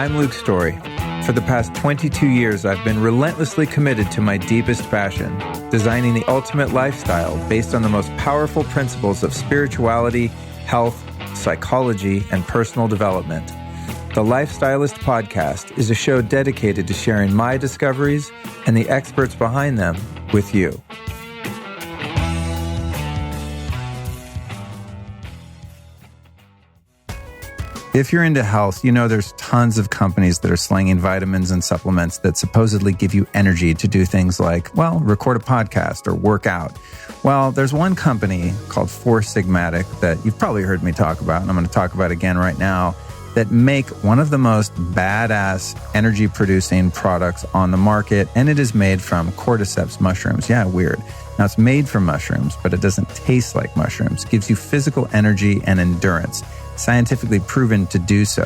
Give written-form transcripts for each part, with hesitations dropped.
I'm Luke Story. For the past 22 years, I've been relentlessly committed to my deepest passion, designing the ultimate lifestyle based on the most powerful principles of spirituality, health, psychology, and personal development. The Lifestylist Podcast is a show dedicated to sharing my discoveries and the experts behind them with you. If you're into health, you know there's tons of companies that are slinging vitamins and supplements that supposedly give you energy to do things like, well, record a podcast or work out. Well, there's one company called Four Sigmatic that you've probably heard me talk about, and I'm going to talk about again right now, that make one of the most badass energy-producing products on the market, and it is made from cordyceps mushrooms. Yeah, weird. Now, it's made from mushrooms, but it doesn't taste like mushrooms. It gives you physical energy and endurance. Scientifically proven to do so.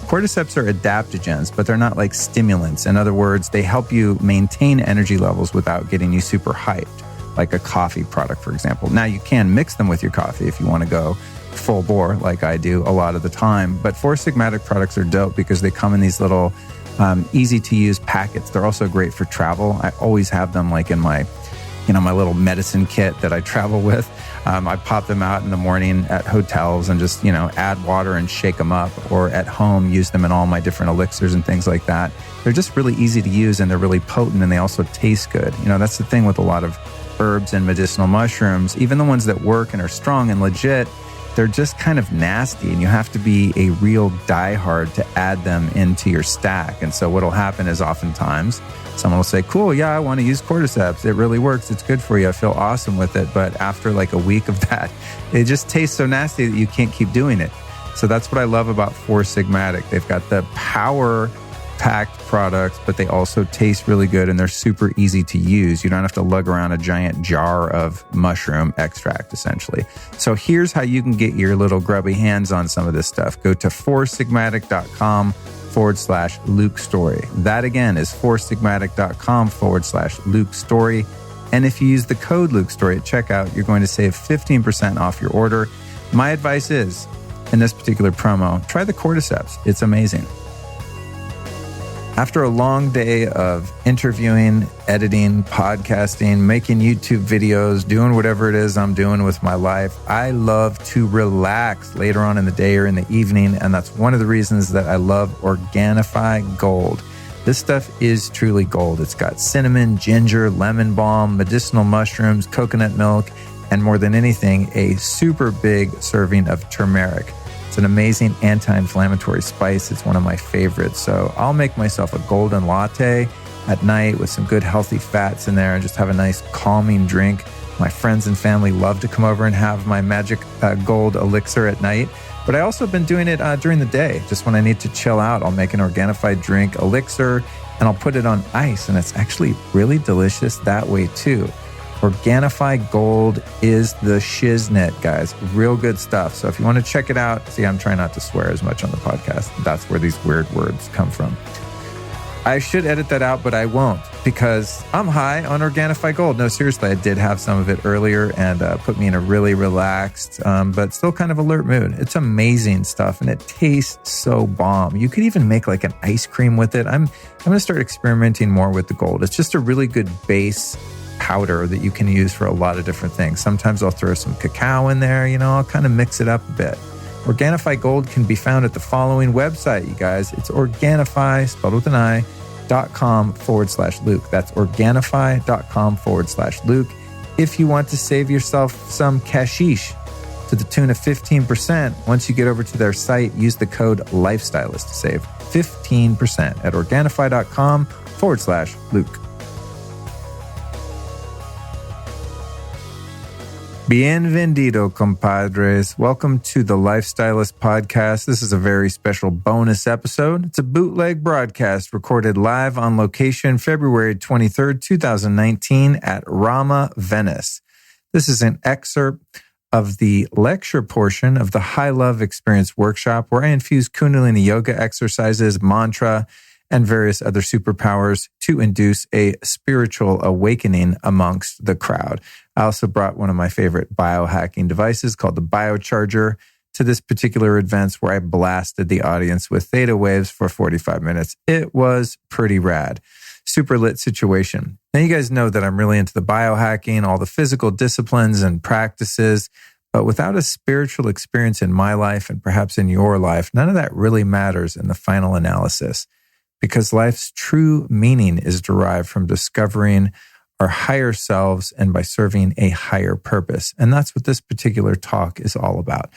Cordyceps are adaptogens, but they're not like stimulants. In other words, they help you maintain energy levels without getting you super hyped, like a coffee product, for example. Now, you can mix them with your coffee if you want to go full bore, like I do a lot of the time. But Four Sigmatic products are dope because they come in these little easy-to-use packets. They're also great for travel. I always have them like in my my little medicine kit that I travel with. I pop them out in the morning at hotels and just, add water and shake them up, or at home, use them in all my different elixirs and things like that. They're just really easy to use and they're really potent and they also taste good. That's the thing with a lot of herbs and medicinal mushrooms, even the ones that work and are strong and legit, they're just kind of nasty and you have to be a real diehard to add them into your stack. And so what'll happen is oftentimes someone will say, cool, yeah, I want to use cordyceps. It really works. It's good for you. I feel awesome with it. But after like a week of that, it just tastes so nasty that you can't keep doing it. So that's what I love about Four Sigmatic. They've got the power-packed products, but they also taste really good and they're super easy to use. You don't have to lug around a giant jar of mushroom extract, essentially. So here's how you can get your little grubby hands on some of this stuff. Go to foursigmatic.com/Luke Story. That again is foursigmatic.com/Luke Story. And if you use the code Luke Story at checkout, you're going to save 15% off your order. My advice is, in this particular promo, try the cordyceps. It's amazing. After a long day of interviewing, editing, podcasting, making YouTube videos, doing whatever it is I'm doing with my life, I love to relax later on in the day or in the evening. And that's one of the reasons that I love Organifi Gold. This stuff is truly gold. It's got cinnamon, ginger, lemon balm, medicinal mushrooms, coconut milk, and more than anything, a super big serving of turmeric. It's an amazing anti-inflammatory spice. It's one of my favorites. So I'll make myself a golden latte at night with some good healthy fats in there and just have a nice calming drink. My friends and family love to come over and have my magic gold elixir at night. But I also have been doing it during the day. Just when I need to chill out, I'll make an Organifi drink elixir and I'll put it on ice. And it's actually really delicious that way too. Organifi Gold is the shiznit, guys. Real good stuff. So if you want to check it out, see, I'm trying not to swear as much on the podcast. That's where these weird words come from. I should edit that out, but I won't because I'm high on Organifi Gold. No, seriously, I did have some of it earlier and put me in a really relaxed, but still kind of alert mood. It's amazing stuff and it tastes so bomb. You could even make like an ice cream with it. I'm going to start experimenting more with the gold. It's just a really good base powder that you can use for a lot of different things. Sometimes I'll throw some cacao in there, I'll kind of mix it up a bit. Organifi Gold can be found at the following website, you guys. It's Organifi, spelled with an I, .com/Luke. That's Organifi.com/Luke. If you want to save yourself some cashish to the tune of 15%, once you get over to their site, use the code Lifestylist to save 15% at Organifi.com/Luke. Bienvenido, compadres. Welcome to the Lifestylist Podcast. This is a very special bonus episode. It's a bootleg broadcast recorded live on location February 23rd, 2019 at Rama, Venice. This is an excerpt of the lecture portion of the High Love Experience workshop where I infuse Kundalini yoga exercises, mantra, and various other superpowers to induce a spiritual awakening amongst the crowd. I also brought one of my favorite biohacking devices called the Biocharger to this particular event where I blasted the audience with theta waves for 45 minutes. It was pretty rad. Super lit situation. Now, you guys know that I'm really into the biohacking, all the physical disciplines and practices, but without a spiritual experience in my life and perhaps in your life, none of that really matters in the final analysis, because life's true meaning is derived from discovering our higher selves and by serving a higher purpose. And that's what this particular talk is all about.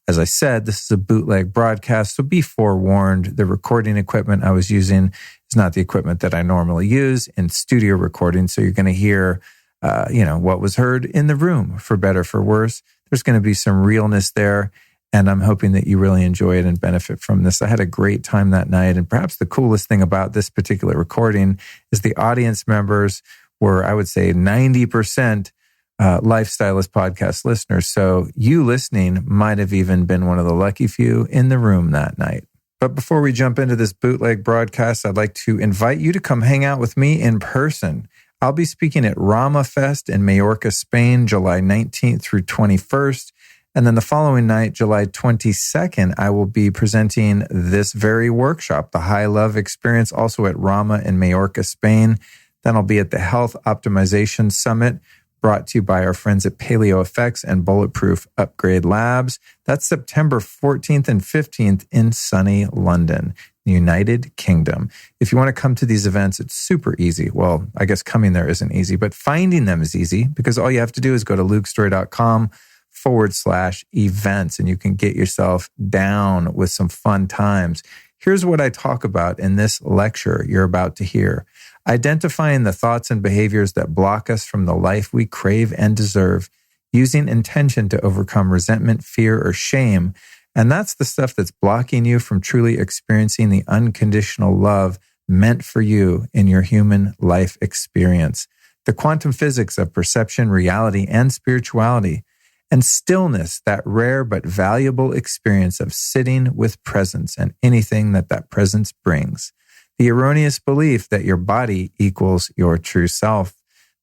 As I said, this is a bootleg broadcast, so be forewarned. The recording equipment I was using is not the equipment that I normally use in studio recording, so you're going to hear, what was heard in the room, for better, for worse. There's going to be some realness there, and I'm hoping that you really enjoy it and benefit from this. I had a great time that night, and perhaps the coolest thing about this particular recording is the audience members were, I would say, 90% Lifestylist podcast listeners. So you listening might have even been one of the lucky few in the room that night. But before we jump into this bootleg broadcast, I'd like to invite you to come hang out with me in person. I'll be speaking at Rama Fest in Mallorca, Spain, July 19th through 21st. And then the following night, July 22nd, I will be presenting this very workshop, the High Love Experience, also at Rama in Mallorca, Spain. Then I'll be at the Health Optimization Summit, brought to you by our friends at Paleo Effects and Bulletproof Upgrade Labs. That's September 14th and 15th in sunny London, United Kingdom. If you want to come to these events, it's super easy. Well, I guess coming there isn't easy, but finding them is easy, because all you have to do is go to lukestory.com/events, and you can get yourself down with some fun times. Here's what I talk about in this lecture you're about to hear. Identifying the thoughts and behaviors that block us from the life we crave and deserve, using intention to overcome resentment, fear, or shame. And that's the stuff that's blocking you from truly experiencing the unconditional love meant for you in your human life experience. The quantum physics of perception, reality, and spirituality. And stillness, that rare but valuable experience of sitting with presence and anything that presence brings. The erroneous belief that your body equals your true self.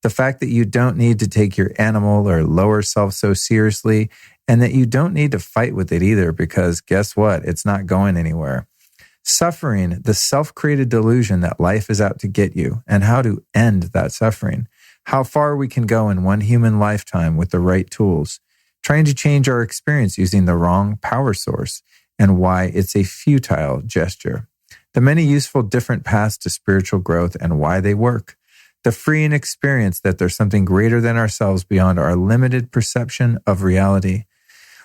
The fact that you don't need to take your animal or lower self so seriously, and that you don't need to fight with it either, because guess what? It's not going anywhere. Suffering, the self-created delusion that life is out to get you, and how to end that suffering. How far we can go in one human lifetime with the right tools. Trying to change our experience using the wrong power source, and why it's a futile gesture. The many useful different paths to spiritual growth and why they work. The freeing experience that there's something greater than ourselves beyond our limited perception of reality.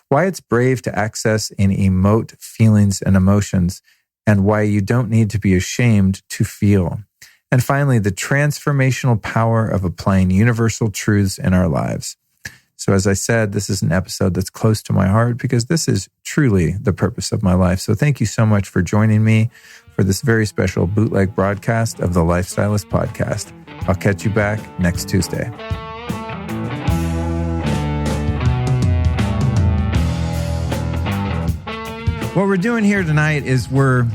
Why it's brave to access and emote feelings and emotions, and why you don't need to be ashamed to feel. And finally, the transformational power of applying universal truths in our lives. So as I said, this is an episode that's close to my heart, because this is truly the purpose of my life. So thank you so much for joining me for this very special bootleg broadcast of the Lifestylist Podcast. I'll catch you back next Tuesday. What we're doing here tonight is we're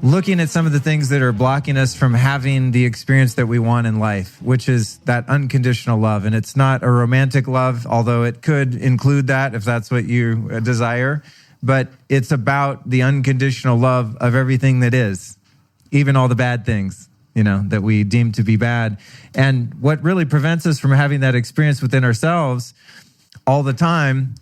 looking at some of the things that are blocking us from having the experience that we want in life, which is that unconditional love. And it's not a romantic love, although it could include that if that's what you desire. But it's about the unconditional love of everything that is, even all the bad things, that we deem to be bad. And what really prevents us from having that experience within ourselves all the time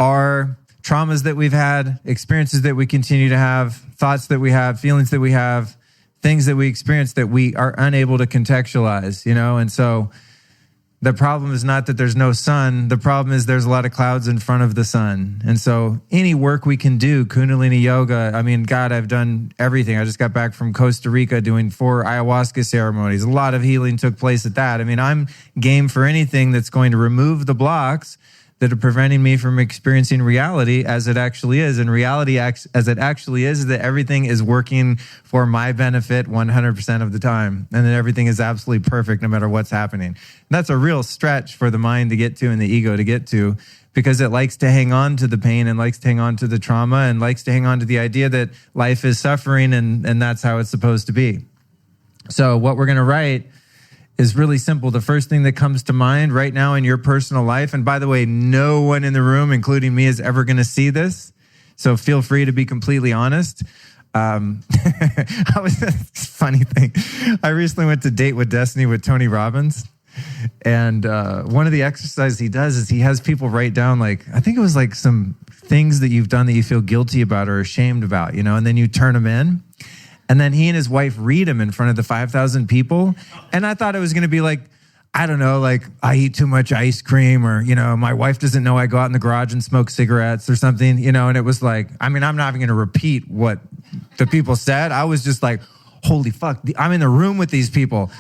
are traumas that we've had, experiences that we continue to have, thoughts that we have, feelings that we have, things that we experience that we are unable to contextualize, And so the problem is not that there's no sun. The problem is there's a lot of clouds in front of the sun. And so any work we can do, Kundalini yoga, I've done everything. I just got back from Costa Rica doing 4 ayahuasca ceremonies. A lot of healing took place at that. I'm game for anything that's going to remove the blocks that are preventing me from experiencing reality as it actually is. And reality as it actually is that everything is working for my benefit 100% of the time. And that everything is absolutely perfect no matter what's happening. And that's a real stretch for the mind to get to and the ego to get to, because it likes to hang on to the pain and likes to hang on to the trauma and likes to hang on to the idea that life is suffering and that's how it's supposed to be. So what we're going to write is really simple. The first thing that comes to mind right now in your personal life, and by the way, no one in the room, including me, is ever going to see this. So feel free to be completely honest. Funny thing. I recently went to Date with Destiny with Tony Robbins. And one of the exercises he does is he has people write down, like, I think it was like some things that you've done that you feel guilty about or ashamed about, and then you turn them in. And then he and his wife read them in front of the 5,000 people. And I thought it was going to be like, I don't know, like I eat too much ice cream, or, my wife doesn't know I go out in the garage and smoke cigarettes or something, and it was like, I'm not even going to repeat what the people said. I was just like, holy fuck, I'm in the room with these people.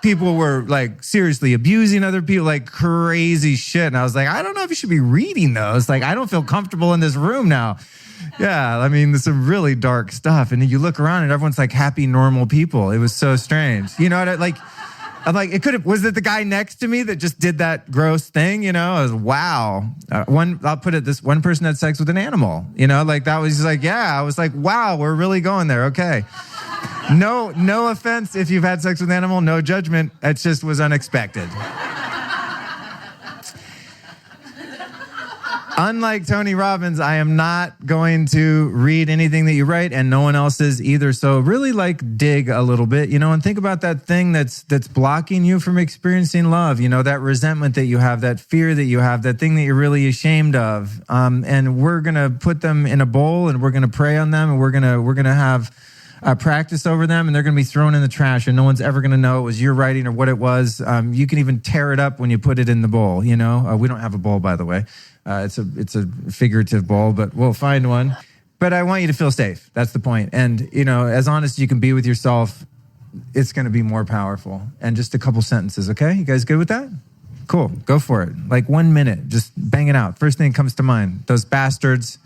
People were like seriously abusing other people, like crazy shit. And I was like, I don't know if you should be reading those. Like, I don't feel comfortable in this room now. Yeah, there's some really dark stuff. And you look around and everyone's like happy, normal people. It was so strange. I'm like, was it the guy next to me that just did that gross thing? I was, wow. I'll put it this, one person had sex with an animal, that was just like, yeah, I was like, wow, we're really going there. Okay. No offense if you've had sex with an animal, no judgment. It just was unexpected. Unlike Tony Robbins, I am not going to read anything that you write, and no one else is either. So really dig a little bit, and think about that thing that's blocking you from experiencing love, that resentment that you have, that fear that you have, that thing that you're really ashamed of. And we're going to put them in a bowl, and we're going to pray on them, and we're going to have practice over them, and they're going to be thrown in the trash, and no one's ever going to know it was your writing or what it was. You can even tear it up when you put it in the bowl. We don't have a bowl, by the way. It's a figurative bowl, but we'll find one. But I want you to feel safe. That's the point. And as honest as you can be with yourself, it's going to be more powerful. And just a couple sentences, okay? You guys good with that? Cool. Go for it. Like 1 minute. Just bang it out. First thing that comes to mind. Those bastards.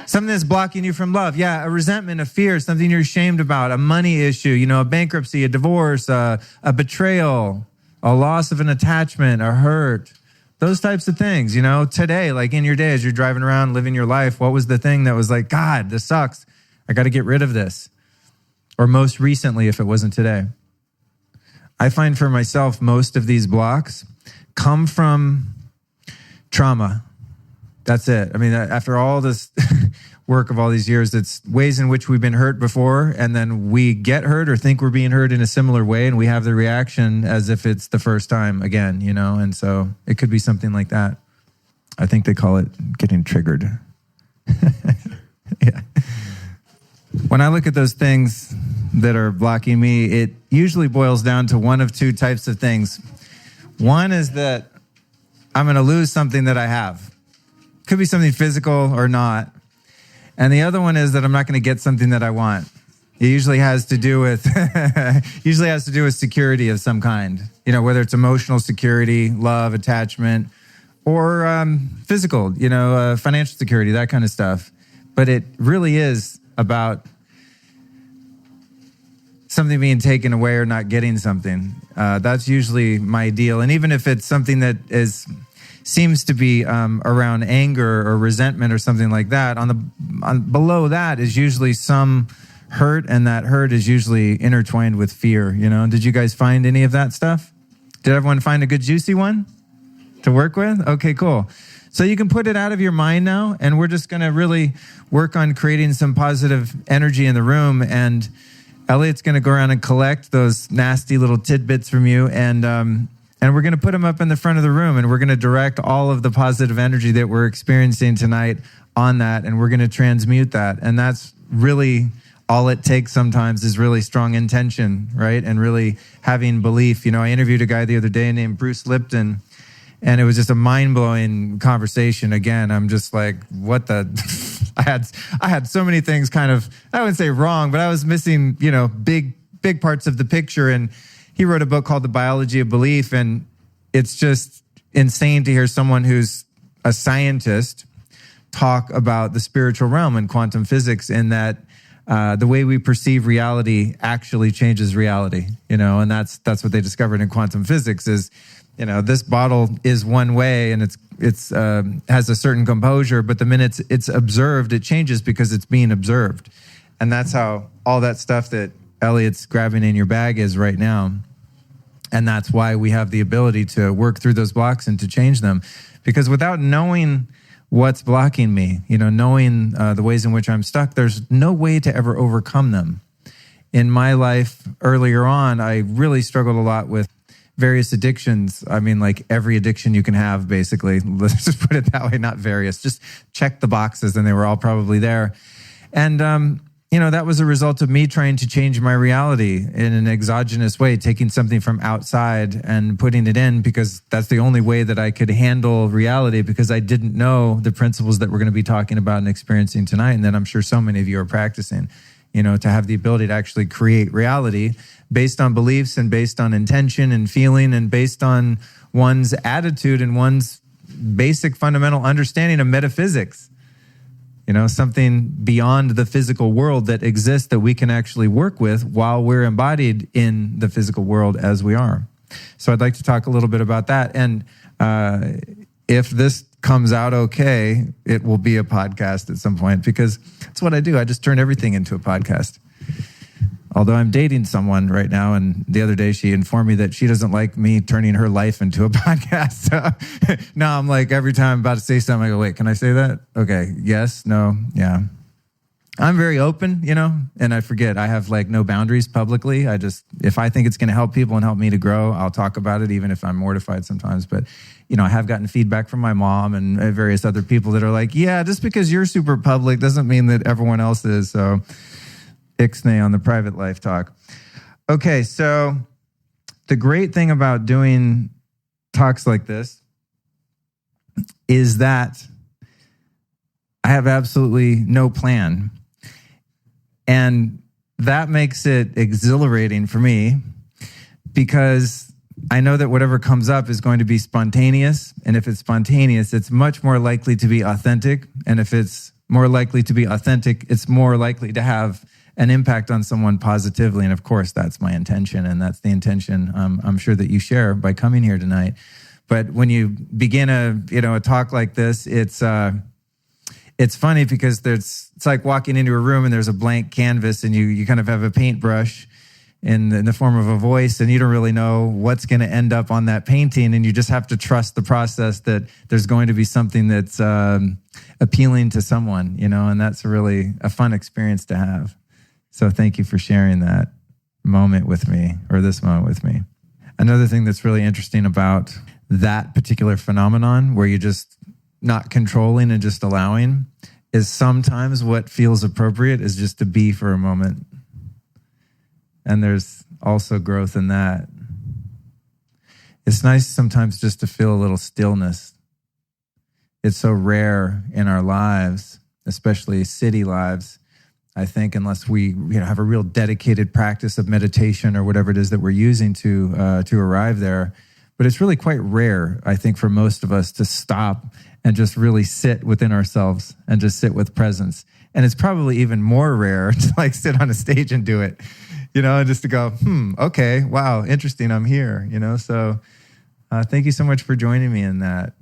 Something that's blocking you from love. Yeah, a resentment, a fear, something you're ashamed about, a money issue, a bankruptcy, a divorce, a betrayal, a loss of an attachment, a hurt, those types of things. Today, like in your day, as you're driving around, living your life, what was the thing that was like, God, this sucks. I got to get rid of this. Or most recently, if it wasn't today. I find for myself, most of these blocks come from trauma. That's it. After all this work of all these years, it's ways in which we've been hurt before, and then we get hurt or think we're being hurt in a similar way, and we have the reaction as if it's the first time again, and so it could be something like that. I think they call it getting triggered. Yeah. When I look at those things that are blocking me, it usually boils down to one of two types of things. One is that I'm going to lose something that I have. Could be something physical or not. And the other one is that I'm not going to get something that I want. It usually has to do with security of some kind. Whether it's emotional security, love, attachment, or physical, financial security, that kind of stuff. But it really is about something being taken away or not getting something. That's usually my deal. And even if it's something that seems to be around anger or resentment or something like that, below that is usually some hurt, and that hurt is usually intertwined with fear. Did you guys find any of that stuff? Did everyone find a good juicy one to work with? Okay, cool. So you can put it out of your mind now, and we're just going to really work on creating some positive energy in the room. And Elliot's going to go around and collect those nasty little tidbits from you, and we're going to put them up in the front of the room, and we're going to direct all of the positive energy that we're experiencing tonight on that, and we're going to transmute that. And that's really all it takes sometimes, is really strong intention, right? And really having belief. I interviewed a guy the other day named Bruce Lipton, and it was just a mind-blowing conversation. Again, I'm just like, what the... I had so many things kind of, I wouldn't say wrong, but I was missing, big parts of the picture. And he wrote a book called The Biology of Belief, and it's just insane to hear someone who's a scientist talk about the spiritual realm and quantum physics, in that the way we perceive reality actually changes reality, and that's what they discovered in quantum physics is, this bottle is one way and it's has a certain composure, but the minute it's observed, it changes because it's being observed. And that's how all that stuff that Elliot's grabbing in your bag is right now. And that's why we have the ability to work through those blocks and to change them. Because without knowing what's blocking me, knowing the ways in which I'm stuck, there's no way to ever overcome them. In my life earlier on, I really struggled a lot with various addictions. I mean, like every addiction you can have, basically. Let's just put it that way, not various. Just check the boxes, and they were all probably there. And, that was a result of me trying to change my reality in an exogenous way, taking something from outside and putting it in, because that's the only way that I could handle reality, because I didn't know the principles that we're going to be talking about and experiencing tonight, and that I'm sure so many of you are practicing, to have the ability to actually create reality based on beliefs and based on intention and feeling and based on one's attitude and one's basic fundamental understanding of metaphysics. Something beyond the physical world that exists that we can actually work with while we're embodied in the physical world as we are. So I'd like to talk a little bit about that. And if this comes out okay, it will be a podcast at some point, because that's what I do. I just turn everything into a podcast. Although I'm dating someone right now, and the other day she informed me that she doesn't like me turning her life into a podcast. So now I'm like, every time I'm about to say something, I go, wait, can I say that? Okay, yes, no, yeah. I'm very open, and I forget. I have like no boundaries publicly. If I think it's going to help people and help me to grow, I'll talk about it, even if I'm mortified sometimes. But, I have gotten feedback from my mom and various other people that are like, yeah, just because you're super public doesn't mean that everyone else is. So ixnay on the private life talk. Okay, so the great thing about doing talks like this is that I have absolutely no plan. And that makes it exhilarating for me, because I know that whatever comes up is going to be spontaneous. And if it's spontaneous, it's much more likely to be authentic. And if it's more likely to be authentic, it's more likely to have an impact on someone positively. And of course, that's my intention. And that's the intention I'm sure that you share by coming here tonight. But when you begin a talk like this, it's funny, because it's like walking into a room and there's a blank canvas, and you kind of have a paintbrush in the form of a voice, and you don't really know what's going to end up on that painting, and you just have to trust the process that there's going to be something that's appealing to someone, and that's really a fun experience to have. So thank you for sharing that moment with me, or this moment with me. Another thing that's really interesting about that particular phenomenon, where you're just not controlling and just allowing, is sometimes what feels appropriate is just to be for a moment. And there's also growth in that. It's nice sometimes just to feel a little stillness. It's so rare in our lives, especially city lives, I think, unless we have a real dedicated practice of meditation or whatever it is that we're using to arrive there. But it's really quite rare, I think, for most of us to stop and just really sit within ourselves and just sit with presence. And it's probably even more rare to like sit on a stage and do it, and just to go, okay, wow, interesting, I'm here, So thank you so much for joining me in that.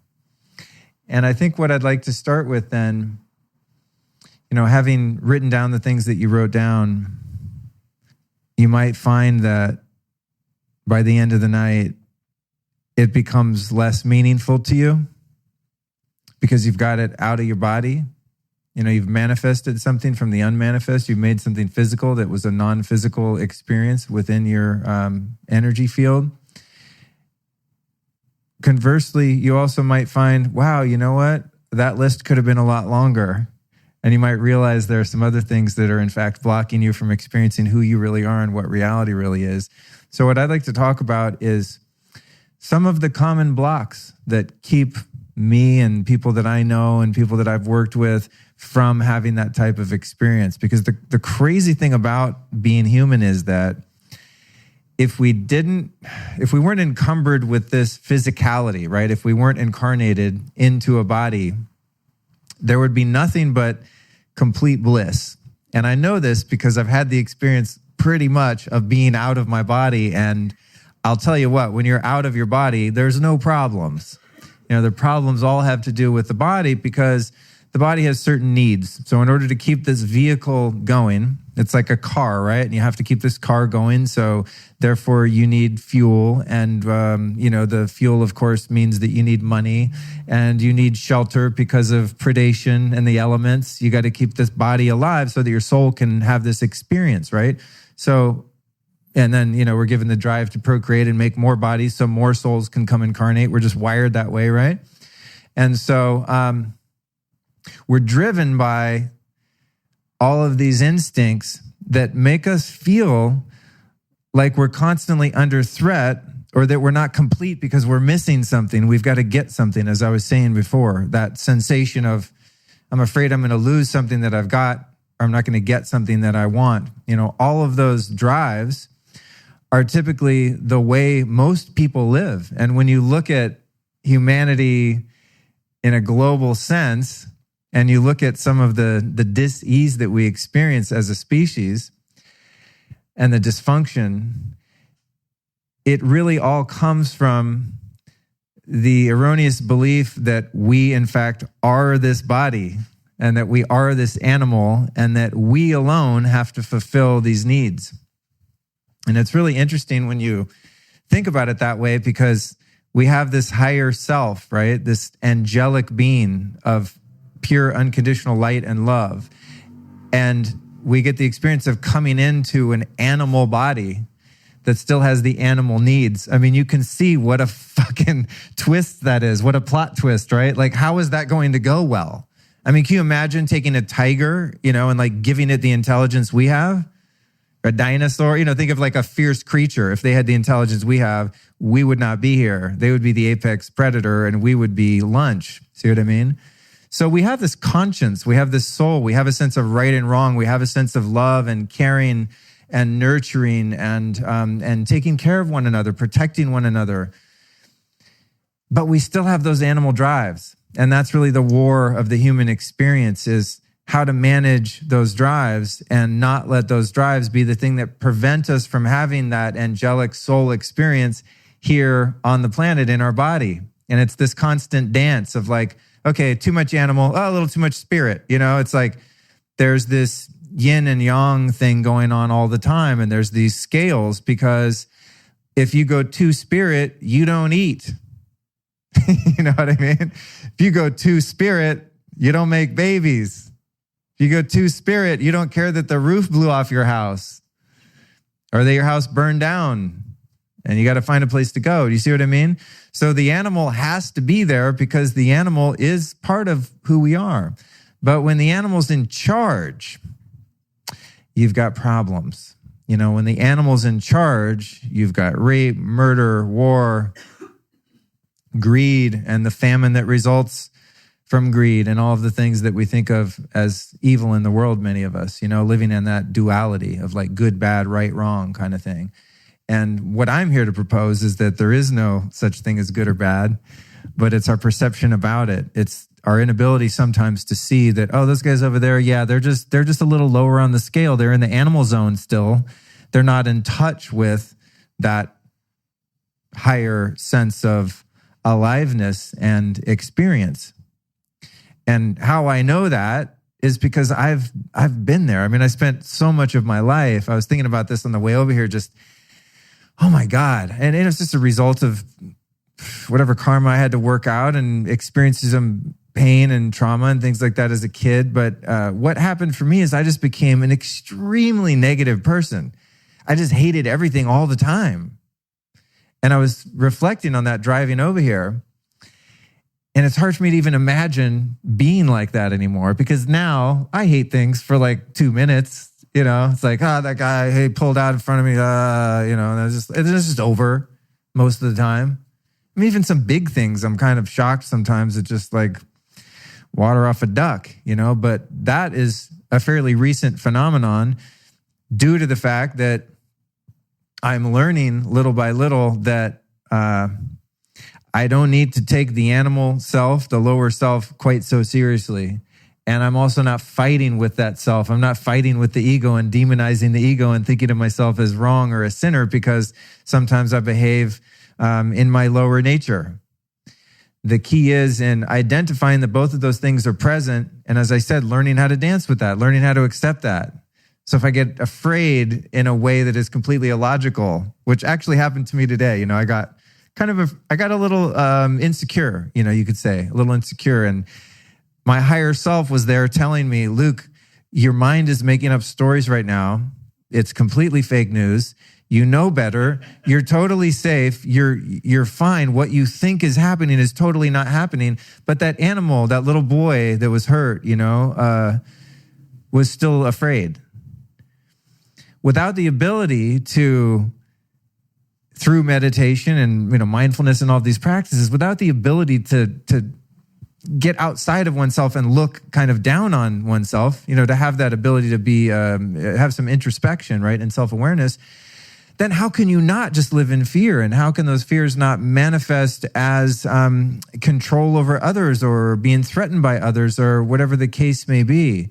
And I think what I'd like to start with then, having written down the things that you wrote down, you might find that by the end of the night, it becomes less meaningful to you, because you've got it out of your body. You've manifested something from the unmanifest. You've made something physical that was a non-physical experience within your energy field. Conversely, you also might find, wow, you know what? That list could have been a lot longer. And you might realize there are some other things that are in fact blocking you from experiencing who you really are and what reality really is. So what I'd like to talk about is some of the common blocks that keep me and people that I know and people that I've worked with from having that type of experience. Because the crazy thing about being human is that if we weren't encumbered with this physicality, right? If we weren't incarnated into a body, there would be nothing but complete bliss. And I know this because I've had the experience pretty much of being out of my body. And I'll tell you what, when you're out of your body, there's no problems. The problems all have to do with the body, because the body has certain needs. So in order to keep this vehicle going, It's like a car, right? And you have to keep this car going. So therefore you need fuel. And, the fuel, of course, means that you need money and you need shelter because of predation and the elements. You got to keep this body alive so that your soul can have this experience, right? So, and then, we're given the drive to procreate and make more bodies so more souls can come incarnate. We're just wired that way, right? And so we're driven by all of these instincts that make us feel like we're constantly under threat or that we're not complete because we're missing something. We've got to get something, as I was saying before, that sensation of, I'm afraid I'm going to lose something that I've got, or I'm not going to get something that I want. All of those drives are typically the way most people live. And when you look at humanity in a global sense, and you look at some of the dis-ease that we experience as a species and the dysfunction, it really all comes from the erroneous belief that we, in fact, are this body and that we are this animal and that we alone have to fulfill these needs. And it's really interesting when you think about it that way, because we have this higher self, right? This angelic being of pure unconditional light and love. And we get the experience of coming into an animal body that still has the animal needs. I mean, you can see what a fucking twist that is. What a plot twist, right? Like, how is that going to go well? I mean, can you imagine taking a tiger, and like giving it the intelligence we have? A dinosaur, think of like a fierce creature. If they had the intelligence we have, we would not be here. They would be the apex predator and we would be lunch. See what I mean? So we have this conscience, we have this soul, we have a sense of right and wrong, we have a sense of love and caring and nurturing and taking care of one another, protecting one another. But we still have those animal drives. And that's really the war of the human experience, is how to manage those drives and not let those drives be the thing that prevent us from having that angelic soul experience here on the planet in our body. And it's this constant dance of like, okay, too much animal, a little too much spirit. It's like there's this yin and yang thing going on all the time. And there's these scales, because if you go too spirit, you don't eat. You know what I mean? If you go too spirit, you don't make babies. If you go too spirit, you don't care that the roof blew off your house or that your house burned down and you got to find a place to go. Do you see what I mean? So the animal has to be there because the animal is part of who we are. But when the animal's in charge, you've got problems. When the animal's in charge, you've got rape, murder, war, greed, and the famine that results from greed, and all of the things that we think of as evil in the world, many of us, living in that duality of like good, bad, right, wrong kind of thing. And what I'm here to propose is that there is no such thing as good or bad, but it's our perception about it. It's our inability sometimes to see that, oh, those guys over there, yeah, they're just a little lower on the scale. They're in the animal zone still. They're not in touch with that higher sense of aliveness and experience. And how I know that is because I've been there. I mean, I spent so much of my life. I was thinking about this on the way over here, just, oh my God. And it was just a result of whatever karma I had to work out and experiences some pain and trauma and things like that as a kid. But what happened for me is I just became an extremely negative person. I just hated everything all the time. And I was reflecting on that driving over here. And it's hard for me to even imagine being like that anymore, because now I hate things for like 2 minutes. It's like, that guy, hey, pulled out in front of me, and it's just over most of the time. I mean, even some big things, I'm kind of shocked sometimes. It's just like water off a duck, but that is a fairly recent phenomenon due to the fact that I'm learning little by little that I don't need to take the animal self, the lower self, quite so seriously. And I'm also not fighting with that self. I'm not fighting with the ego and demonizing the ego and thinking of myself as wrong or a sinner because sometimes I behave in my lower nature. The key is in identifying that both of those things are present. And as I said, learning how to dance with that, learning how to accept that. So if I get afraid in a way that is completely illogical, which actually happened to me today, I got a little insecure, you could say, a little insecure. And my higher self was there telling me, Luke, your mind is making up stories right now. It's completely fake news. You know better. You're totally safe. You're fine. What you think is happening is totally not happening. But that animal, that little boy that was hurt, was still afraid. Without the ability to, through meditation and mindfulness and all these practices, without the ability to get outside of oneself and look kind of down on oneself, to have that ability to be have some introspection, right, and self-awareness, then how can you not just live in fear? And how can those fears not manifest as control over others or being threatened by others or whatever the case may be?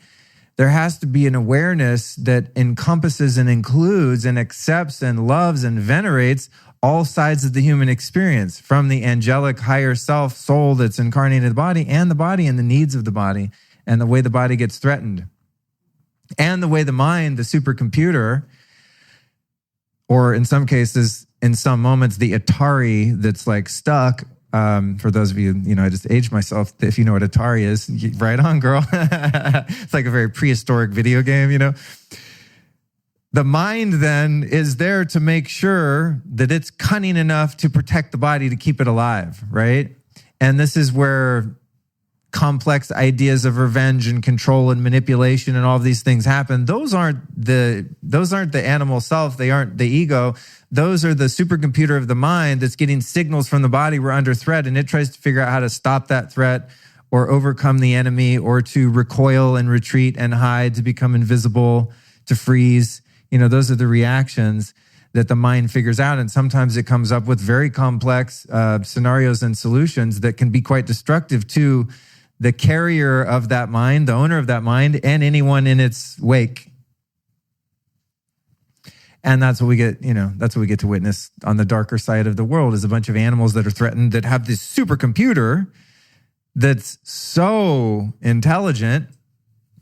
There has to be an awareness that encompasses and includes and accepts and loves and venerates all sides of the human experience, from the angelic higher self soul that's incarnated in the body and the needs of the body and the way the body gets threatened. And the way the mind, the supercomputer, or in some cases, in some moments, the Atari that's like stuck. For those of you, I just aged myself. If you know what Atari is, right on, girl. It's like a very prehistoric video game, The mind then is there to make sure that it's cunning enough to protect the body to keep it alive, right? And this is where complex ideas of revenge and control and manipulation and all of these things happen. Those aren't the animal self. They aren't the ego. Those are the supercomputer of the mind that's getting signals from the body we're under threat, and it tries to figure out how to stop that threat or overcome the enemy or to recoil and retreat and hide, to become invisible, to freeze. Those are the reactions that the mind figures out. And sometimes it comes up with very complex scenarios and solutions that can be quite destructive to the carrier of that mind, the owner of that mind, and anyone in its wake. And that's what we get, that's what we get to witness on the darker side of the world, is a bunch of animals that are threatened that have this supercomputer that's so intelligent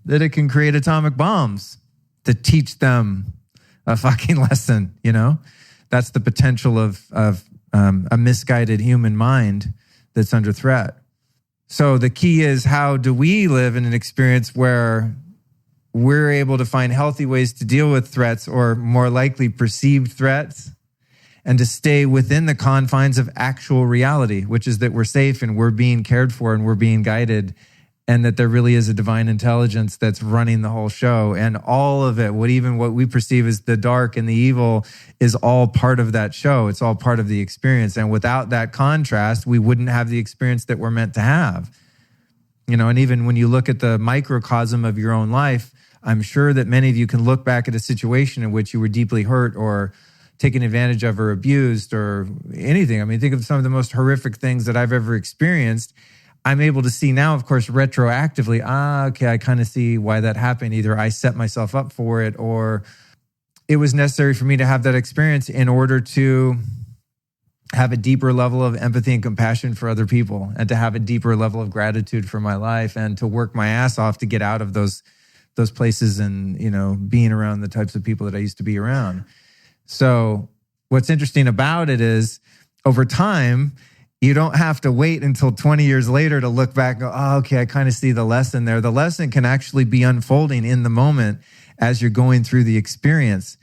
that it can create atomic bombs to teach them a fucking lesson, That's the potential of a misguided human mind that's under threat. So the key is, how do we live in an experience where we're able to find healthy ways to deal with threats, or more likely perceived threats, and to stay within the confines of actual reality, which is that we're safe and we're being cared for and we're being guided, and that there really is a divine intelligence that's running the whole show. And all of it, what we perceive as the dark and the evil, is all part of that show. It's all part of the experience. And without that contrast, we wouldn't have the experience that we're meant to have. And even when you look at the microcosm of your own life, I'm sure that many of you can look back at a situation in which you were deeply hurt or taken advantage of or abused or anything. I mean, think of some of the most horrific things that I've ever experienced. I'm able to see now, of course, retroactively, okay, I kind of see why that happened. Either I set myself up for it, or it was necessary for me to have that experience in order to have a deeper level of empathy and compassion for other people, and to have a deeper level of gratitude for my life, and to work my ass off to get out of those places and, being around the types of people that I used to be around. So what's interesting about it is, over time, you don't have to wait until 20 years later to look back and go, oh, okay, I kind of see the lesson there. The lesson can actually be unfolding in the moment as you're going through the experience.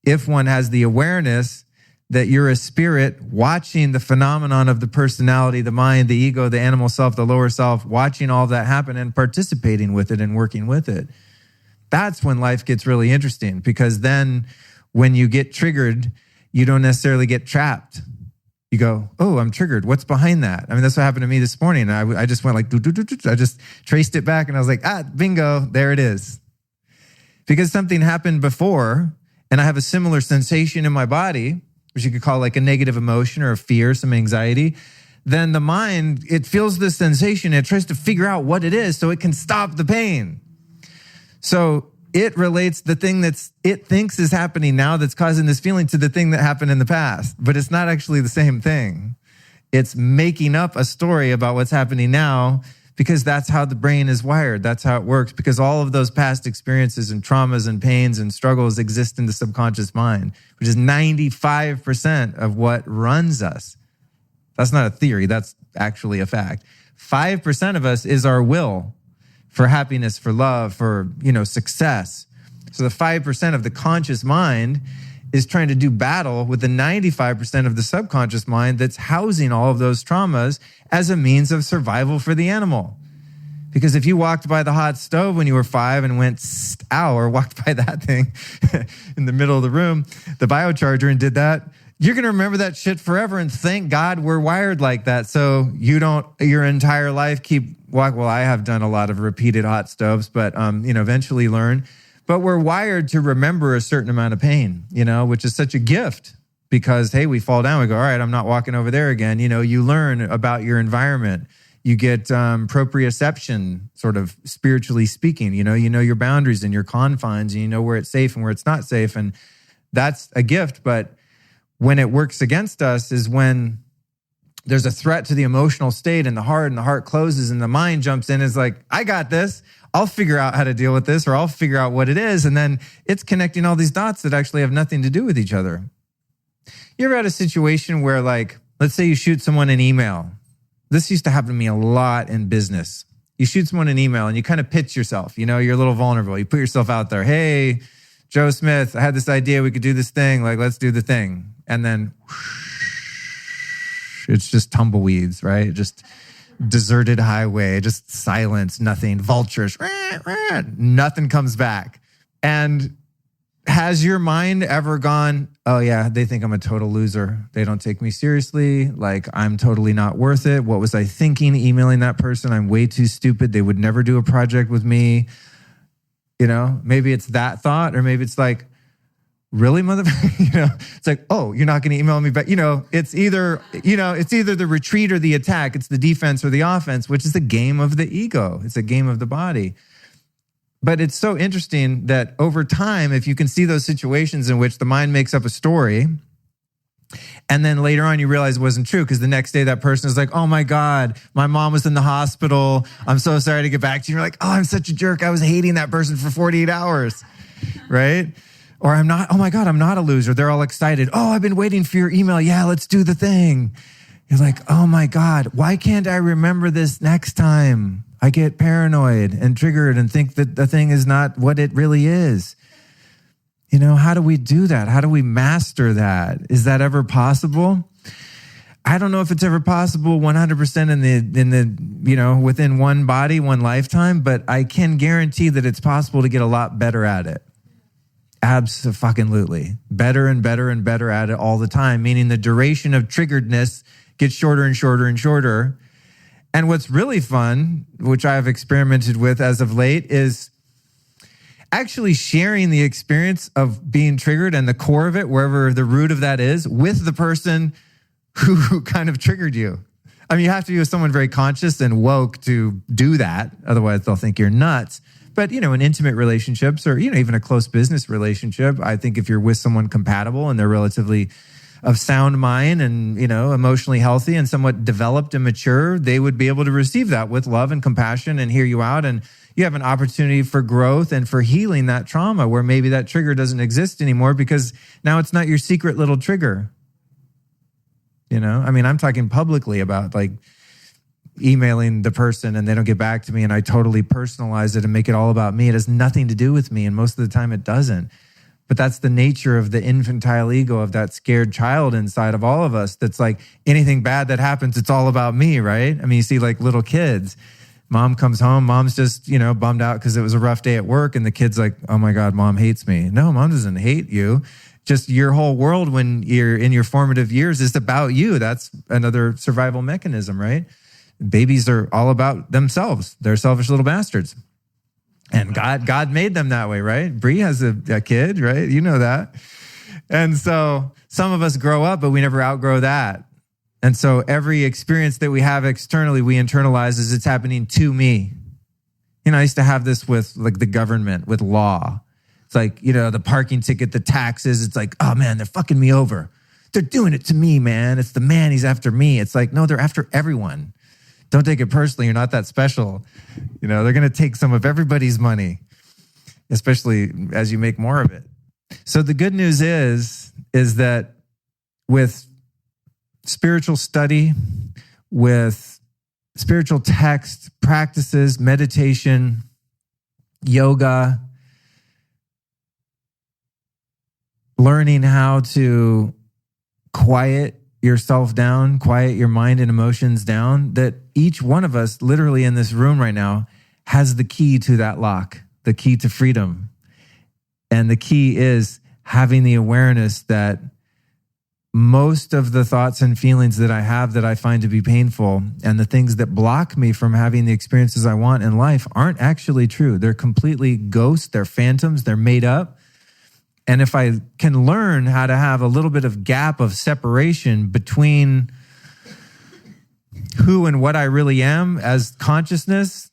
If one has the awareness that you're a spirit watching the phenomenon of the personality, the mind, the ego, the animal self, the lower self, watching all that happen and participating with it and working with it. That's when life gets really interesting, because then when you get triggered, you don't necessarily get trapped. You go, oh, I'm triggered. What's behind that? I mean, that's what happened to me this morning. I just went like, I just traced it back, and I was like, bingo, there it is. Because something happened before, and I have a similar sensation in my body, which you could call like a negative emotion or a fear, some anxiety. Then the mind, it feels this sensation. It tries to figure out what it is so it can stop the pain. So it relates the thing that's it thinks is happening now that's causing this feeling to the thing that happened in the past, but it's not actually the same thing. It's making up a story about what's happening now because that's how the brain is wired. That's how it works, because all of those past experiences and traumas and pains and struggles exist in the subconscious mind, which is 95% of what runs us. That's not a theory. That's actually a fact. 5% of us is our will for happiness, for love, for, success. So the 5% of the conscious mind is trying to do battle with the 95% of the subconscious mind that's housing all of those traumas as a means of survival for the animal. Because if you walked by the hot stove when you were 5 and went, ow, or walked by that thing in the middle of the room, the biocharger, and did that, you're going to remember that shit forever. And thank God we're wired like that. So you don't your entire life well, I have done a lot of repeated hot stoves, but, eventually learn. But we're wired to remember a certain amount of pain, which is such a gift, because, hey, we fall down, we go, all right, I'm not walking over there again. You learn about your environment. You get proprioception, sort of spiritually speaking. You know your boundaries and your confines, and you know where it's safe and where it's not safe. And that's a gift. But when it works against us is when there's a threat to the emotional state and the heart closes and the mind jumps in and is like, I got this. I'll figure out how to deal with this, or I'll figure out what it is. And then it's connecting all these dots that actually have nothing to do with each other. You ever had a situation where, like, let's say you shoot someone an email. This used to happen to me a lot in business. You shoot someone an email and you kind of pitch yourself. You're a little vulnerable. You put yourself out there. Hey, Joe Smith, I had this idea. We could do this thing. Like, let's do the thing. And then it's just tumbleweeds, right? Just deserted highway, just silence, nothing, vultures, nothing comes back. And has your mind ever gone, oh yeah, they think I'm a total loser. They don't take me seriously. Like, I'm totally not worth it. What was I thinking emailing that person? I'm way too stupid. They would never do a project with me. Maybe it's that thought, or maybe it's like, really, motherfucker? It's like, oh, you're not going to email me back. It's either the retreat or the attack. It's the defense or the offense, which is the game of the ego. It's a game of the body. But it's so interesting that over time, if you can see those situations in which the mind makes up a story, and then later on you realize it wasn't true, because the next day that person is like, oh my God, my mom was in the hospital. I'm so sorry to get back to you. You're like, oh, I'm such a jerk. I was hating that person for 48 hours, right? Or oh my God, I'm not a loser. They're all excited. Oh, I've been waiting for your email. Yeah, let's do the thing. You're like, oh my God, why can't I remember this next time? I get paranoid and triggered and think that the thing is not what it really is. How do we do that? How do we master that? Is that ever possible? I don't know if it's ever possible 100% in the within one body, one lifetime, but I can guarantee that it's possible to get a lot better at it. Abso-fucking-lutely. Better and better and better at it all the time, meaning the duration of triggeredness gets shorter and shorter and shorter. And what's really fun, which I've experimented with as of late, is actually sharing the experience of being triggered and the core of it, wherever the root of that is, with the person who kind of triggered you. I mean, you have to be with someone very conscious and woke to do that. Otherwise, they'll think you're nuts. But, in intimate relationships, or, even a close business relationship, I think if you're with someone compatible and they're relatively of sound mind and, emotionally healthy and somewhat developed and mature, they would be able to receive that with love and compassion and hear you out. And you have an opportunity for growth and for healing that trauma, where maybe that trigger doesn't exist anymore because now it's not your secret little trigger. I'm talking publicly about, like, emailing the person and they don't get back to me and I totally personalize it and make it all about me. It has nothing to do with me, and most of the time it doesn't. But that's the nature of the infantile ego, of that scared child inside of all of us. That's like, anything bad that happens, it's all about me, right? I mean, you see, like, little kids. Mom comes home, mom's just, bummed out because it was a rough day at work, and the kid's like, oh my God, mom hates me. No, mom doesn't hate you. Just your whole world when you're in your formative years is about you. That's another survival mechanism, right? Babies are all about themselves. They're selfish little bastards. And God made them that way, right? Bree has a kid, right? You know that. And so some of us grow up, but we never outgrow that. And so every experience that we have externally, we internalize as it's happening to me. I used to have this with, like, the government, with law. It's like, the parking ticket, the taxes. It's like, oh man, they're fucking me over. They're doing it to me, man. It's the man, he's after me. It's like, no, they're after everyone. Don't take it personally. You're not that special. They're going to take some of everybody's money, especially as you make more of it. So the good news is that with spiritual study, with spiritual text, practices, meditation, yoga, learning how to quiet yourself down, quiet your mind and emotions down, that each one of us literally in this room right now has the key to that lock, the key to freedom. And the key is having the awareness that most of the thoughts and feelings that I have that I find to be painful and the things that block me from having the experiences I want in life aren't actually true. They're completely ghosts, they're phantoms, they're made up. And if I can learn how to have a little bit of gap of separation between who and what I really am as consciousness,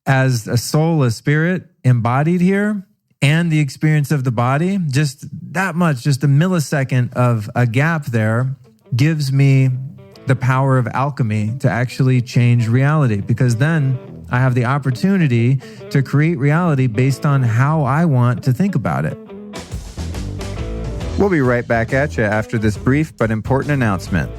as a soul, a spirit embodied here, and the experience of the body, just that much, just a millisecond of a gap there gives me the power of alchemy to actually change reality, because then I have the opportunity to create reality based on how I want to think about it. We'll be right back at you after this brief but important announcement.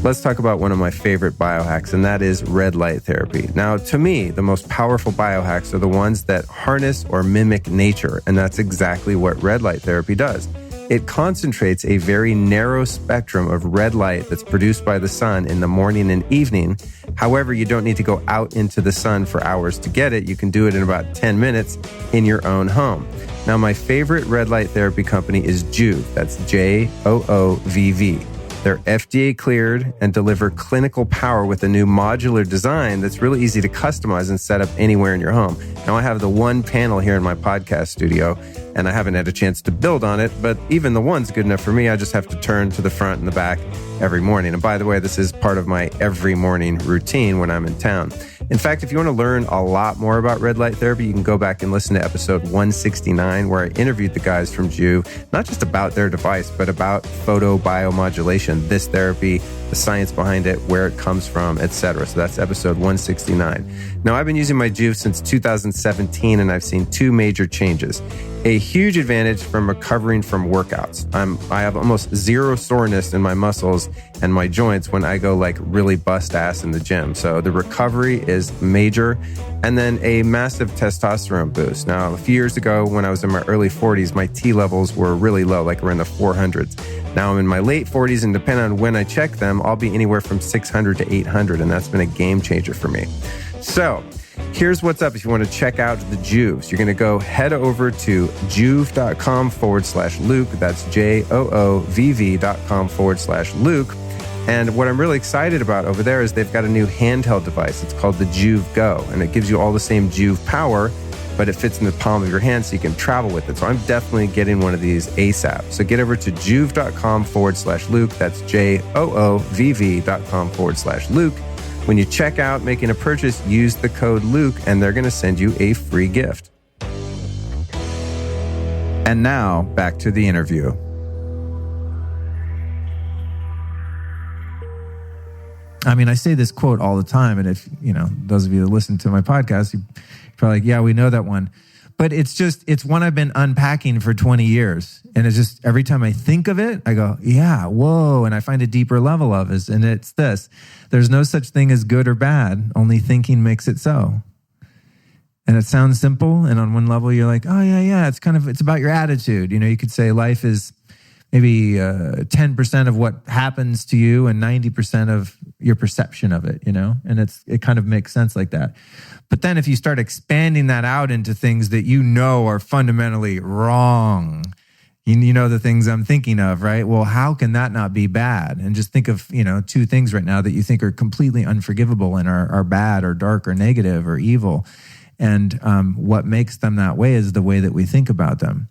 Let's talk about one of my favorite biohacks, and that is red light therapy. Now, to me, the most powerful biohacks are the ones that harness or mimic nature, and that's exactly what red light therapy does. It concentrates a very narrow spectrum of red light that's produced by the sun in the morning and evening. However, you don't need to go out into the sun for hours to get it. You can do it in about 10 minutes in your own home. Now, my favorite red light therapy company is Joovv. That's Joovv. They're FDA cleared and deliver clinical power with a new modular design that's really easy to customize and set up anywhere in your home. Now, I have the one panel here in my podcast studio, and I haven't had a chance to build on it, but even the one's good enough for me. I just have to turn to the front and the back every morning. And by the way, this is part of my every morning routine when I'm in town. In fact, if you want to learn a lot more about red light therapy, you can go back and listen to episode 169, where I interviewed the guys from Joovv, not just about their device, but about photobiomodulation, this therapy, the science behind it, where it comes from, etc. So that's episode 169. Now, I've been using my Joovv since 2017, and I've seen two major changes. A huge advantage from recovering from workouts. I have almost zero soreness in my muscles and my joints when I go like really bust ass in the gym. So the recovery is major. And then a massive testosterone boost. Now, a few years ago when I was in my early 40s, my T levels were really low, like around the 400s. Now I'm in my late 40s, and depending on when I check them, I'll be anywhere from 600 to 800, and that's been a game changer for me. So here's what's up if you want to check out the Joovvs. You're going to go head over to joovv.com/Luke. That's JOOVV.com/Luke. And what I'm really excited about over there is they've got a new handheld device. It's called the Joovv Go, and it gives you all the same Joovv power, but it fits in the palm of your hand so you can travel with it. So I'm definitely getting one of these ASAP. So get over to joovv.com/Luke. That's JOOVV.com/Luke. When you check out making a purchase, use the code Luke, and they're going to send you a free gift. And now back to the interview. I mean, I say this quote all the time, and if, those of you that listen to my podcast, you're probably like, yeah, we know that one. But it's one I've been unpacking for 20 years. And it's just, every time I think of it, I go, yeah, whoa. And I find a deeper level of it. And it's this: there's no such thing as good or bad. Only thinking makes it so. And it sounds simple. And on one level, you're like, oh, yeah. It's about your attitude. You could say life is maybe 10% of what happens to you and 90% of your perception of it, and it kind of makes sense like that. But then if you start expanding that out into things that are fundamentally wrong, the things I'm thinking of, right? Well, how can that not be bad? And just think of, two things right now that you think are completely unforgivable and are bad or dark or negative or evil. And what makes them that way is the way that we think about them.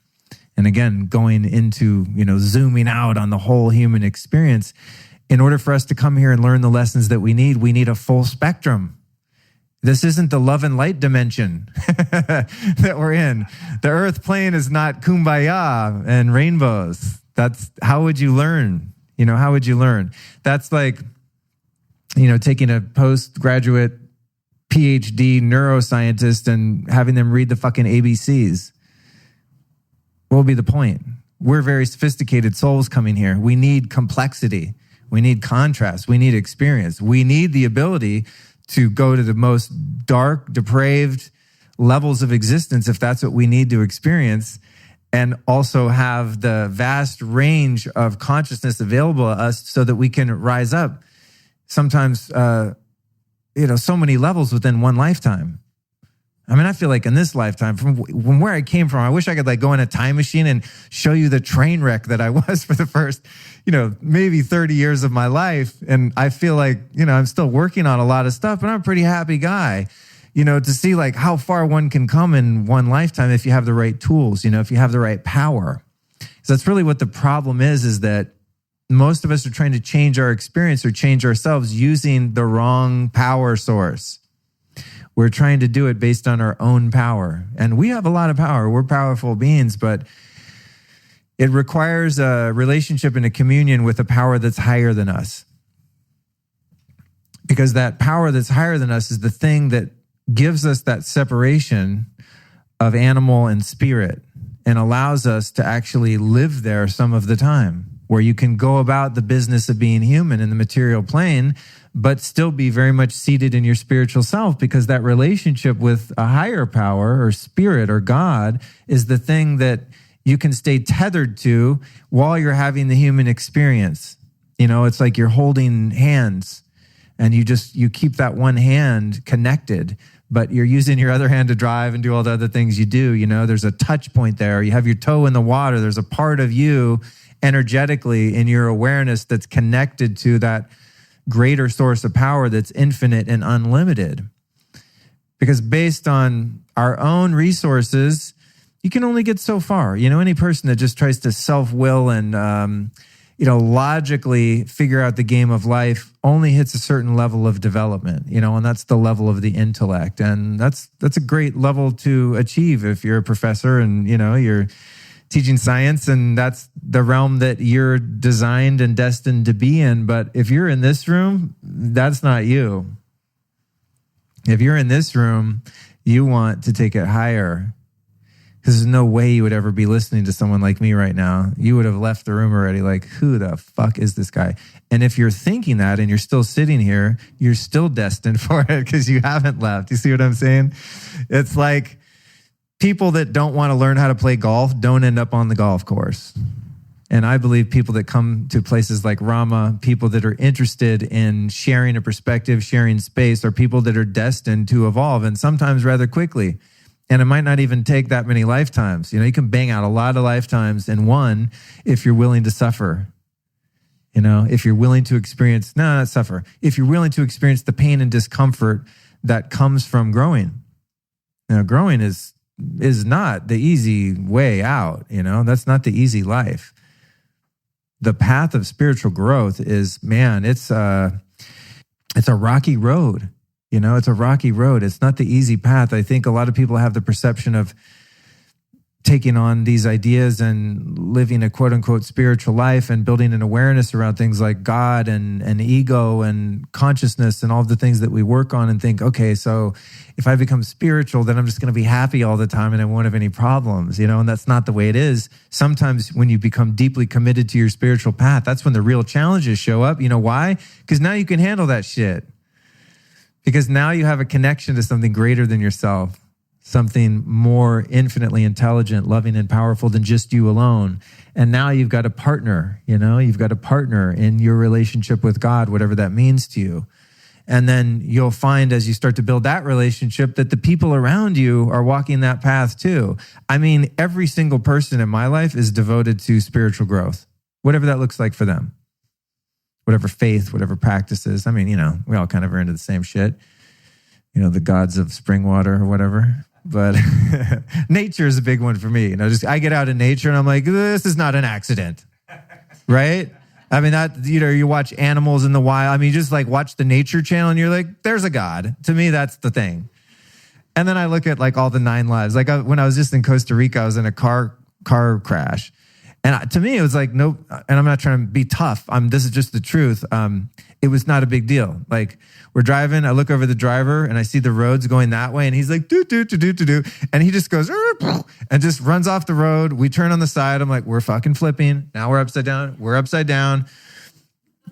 And again, going into, zooming out on the whole human experience, in order for us to come here and learn the lessons that we need a full spectrum. This isn't the love and light dimension that we're in. The earth plane is not kumbaya and rainbows. How would you learn? How would you learn? That's like taking a postgraduate PhD neuroscientist and having them read the fucking ABCs. What will be the point? We're very sophisticated souls coming here. We need complexity. We need contrast. We need experience. We need the ability to go to the most dark, depraved levels of existence if that's what we need to experience, and also have the vast range of consciousness available to us so that we can rise up sometimes, so many levels within one lifetime. I mean, I feel like in this lifetime, from where I came from, I wish I could go in a time machine and show you the train wreck that I was for the first, maybe 30 years of my life. And I feel like, I'm still working on a lot of stuff, but I'm a pretty happy guy, to see how far one can come in one lifetime if you have the right tools, if you have the right power. So that's really what the problem is that most of us are trying to change our experience or change ourselves using the wrong power source. We're trying to do it based on our own power. And we have a lot of power. We're powerful beings, but it requires a relationship and a communion with a power that's higher than us. Because that power that's higher than us is the thing that gives us that separation of animal and spirit and allows us to actually live there some of the time, where you can go about the business of being human in the material plane, but still be very much seated in your spiritual self, because that relationship with a higher power or spirit or God is the thing that you can stay tethered to while you're having the human experience. It's like you're holding hands and you keep that one hand connected, but you're using your other hand to drive and do all the other things you do. There's a touch point there. You have your toe in the water. There's a part of you energetically in your awareness that's connected to that greater source of power that's infinite and unlimited. Because based on our own resources, you can only get so far. Any person that just tries to self-will and, logically figure out the game of life only hits a certain level of development, and that's the level of the intellect. And that's a great level to achieve if you're a professor and, you're teaching science, and that's the realm that you're designed and destined to be in. But if you're in this room, that's not you. If you're in this room, you want to take it higher, because there's no way you would ever be listening to someone like me right now. You would have left the room already like, who the fuck is this guy? And if you're thinking that and you're still sitting here, you're still destined for it because you haven't left. You see what I'm saying? It's like, people that don't want to learn how to play golf don't end up on the golf course. And I believe people that come to places like Rama, people that are interested in sharing a perspective, sharing space, are people that are destined to evolve, and sometimes rather quickly. And it might not even take that many lifetimes. You can bang out a lot of lifetimes in one if you're willing to suffer. If you're willing to experience, not suffer. If you're willing to experience the pain and discomfort that comes from growing. Growing is not the easy way out. That's not the easy life. The path of spiritual growth is, it's a rocky road. It's a rocky road. It's not the easy path. I think a lot of people have the perception of taking on these ideas and living a quote unquote spiritual life and building an awareness around things like God and ego and consciousness and all the things that we work on, and think, okay, so if I become spiritual, then I'm just going to be happy all the time and I won't have any problems, and that's not the way it is. Sometimes when you become deeply committed to your spiritual path, that's when the real challenges show up. Why? Because now you can handle that shit. Because now you have a connection to something greater than yourself. Something more infinitely intelligent, loving, and powerful than just you alone. And now you've got a partner, you've got a partner in your relationship with God, whatever that means to you. And then you'll find as you start to build that relationship that the people around you are walking that path too. I mean, every single person in my life is devoted to spiritual growth, whatever that looks like for them. Whatever faith, whatever practices. I mean, we all kind of are into the same shit. The gods of spring water or whatever. But nature is a big one for me. I get out in nature and I'm like, this is not an accident, right? I mean, you watch animals in the wild. I mean, you just watch the Nature Channel and you're like, there's a God. To me, that's the thing. And then I look at all the 9 lives. When I was just in Costa Rica, I was in a car crash. And to me, it was like, nope. And I'm not trying to be tough. This is just the truth. It was not a big deal. Like, we're driving. I look over the driver and I see the roads going that way. And he's like, do, do, do, do, do, do. And he just goes, and just runs off the road. We turn on the side. I'm like, we're fucking flipping. Now we're upside down. We're upside down.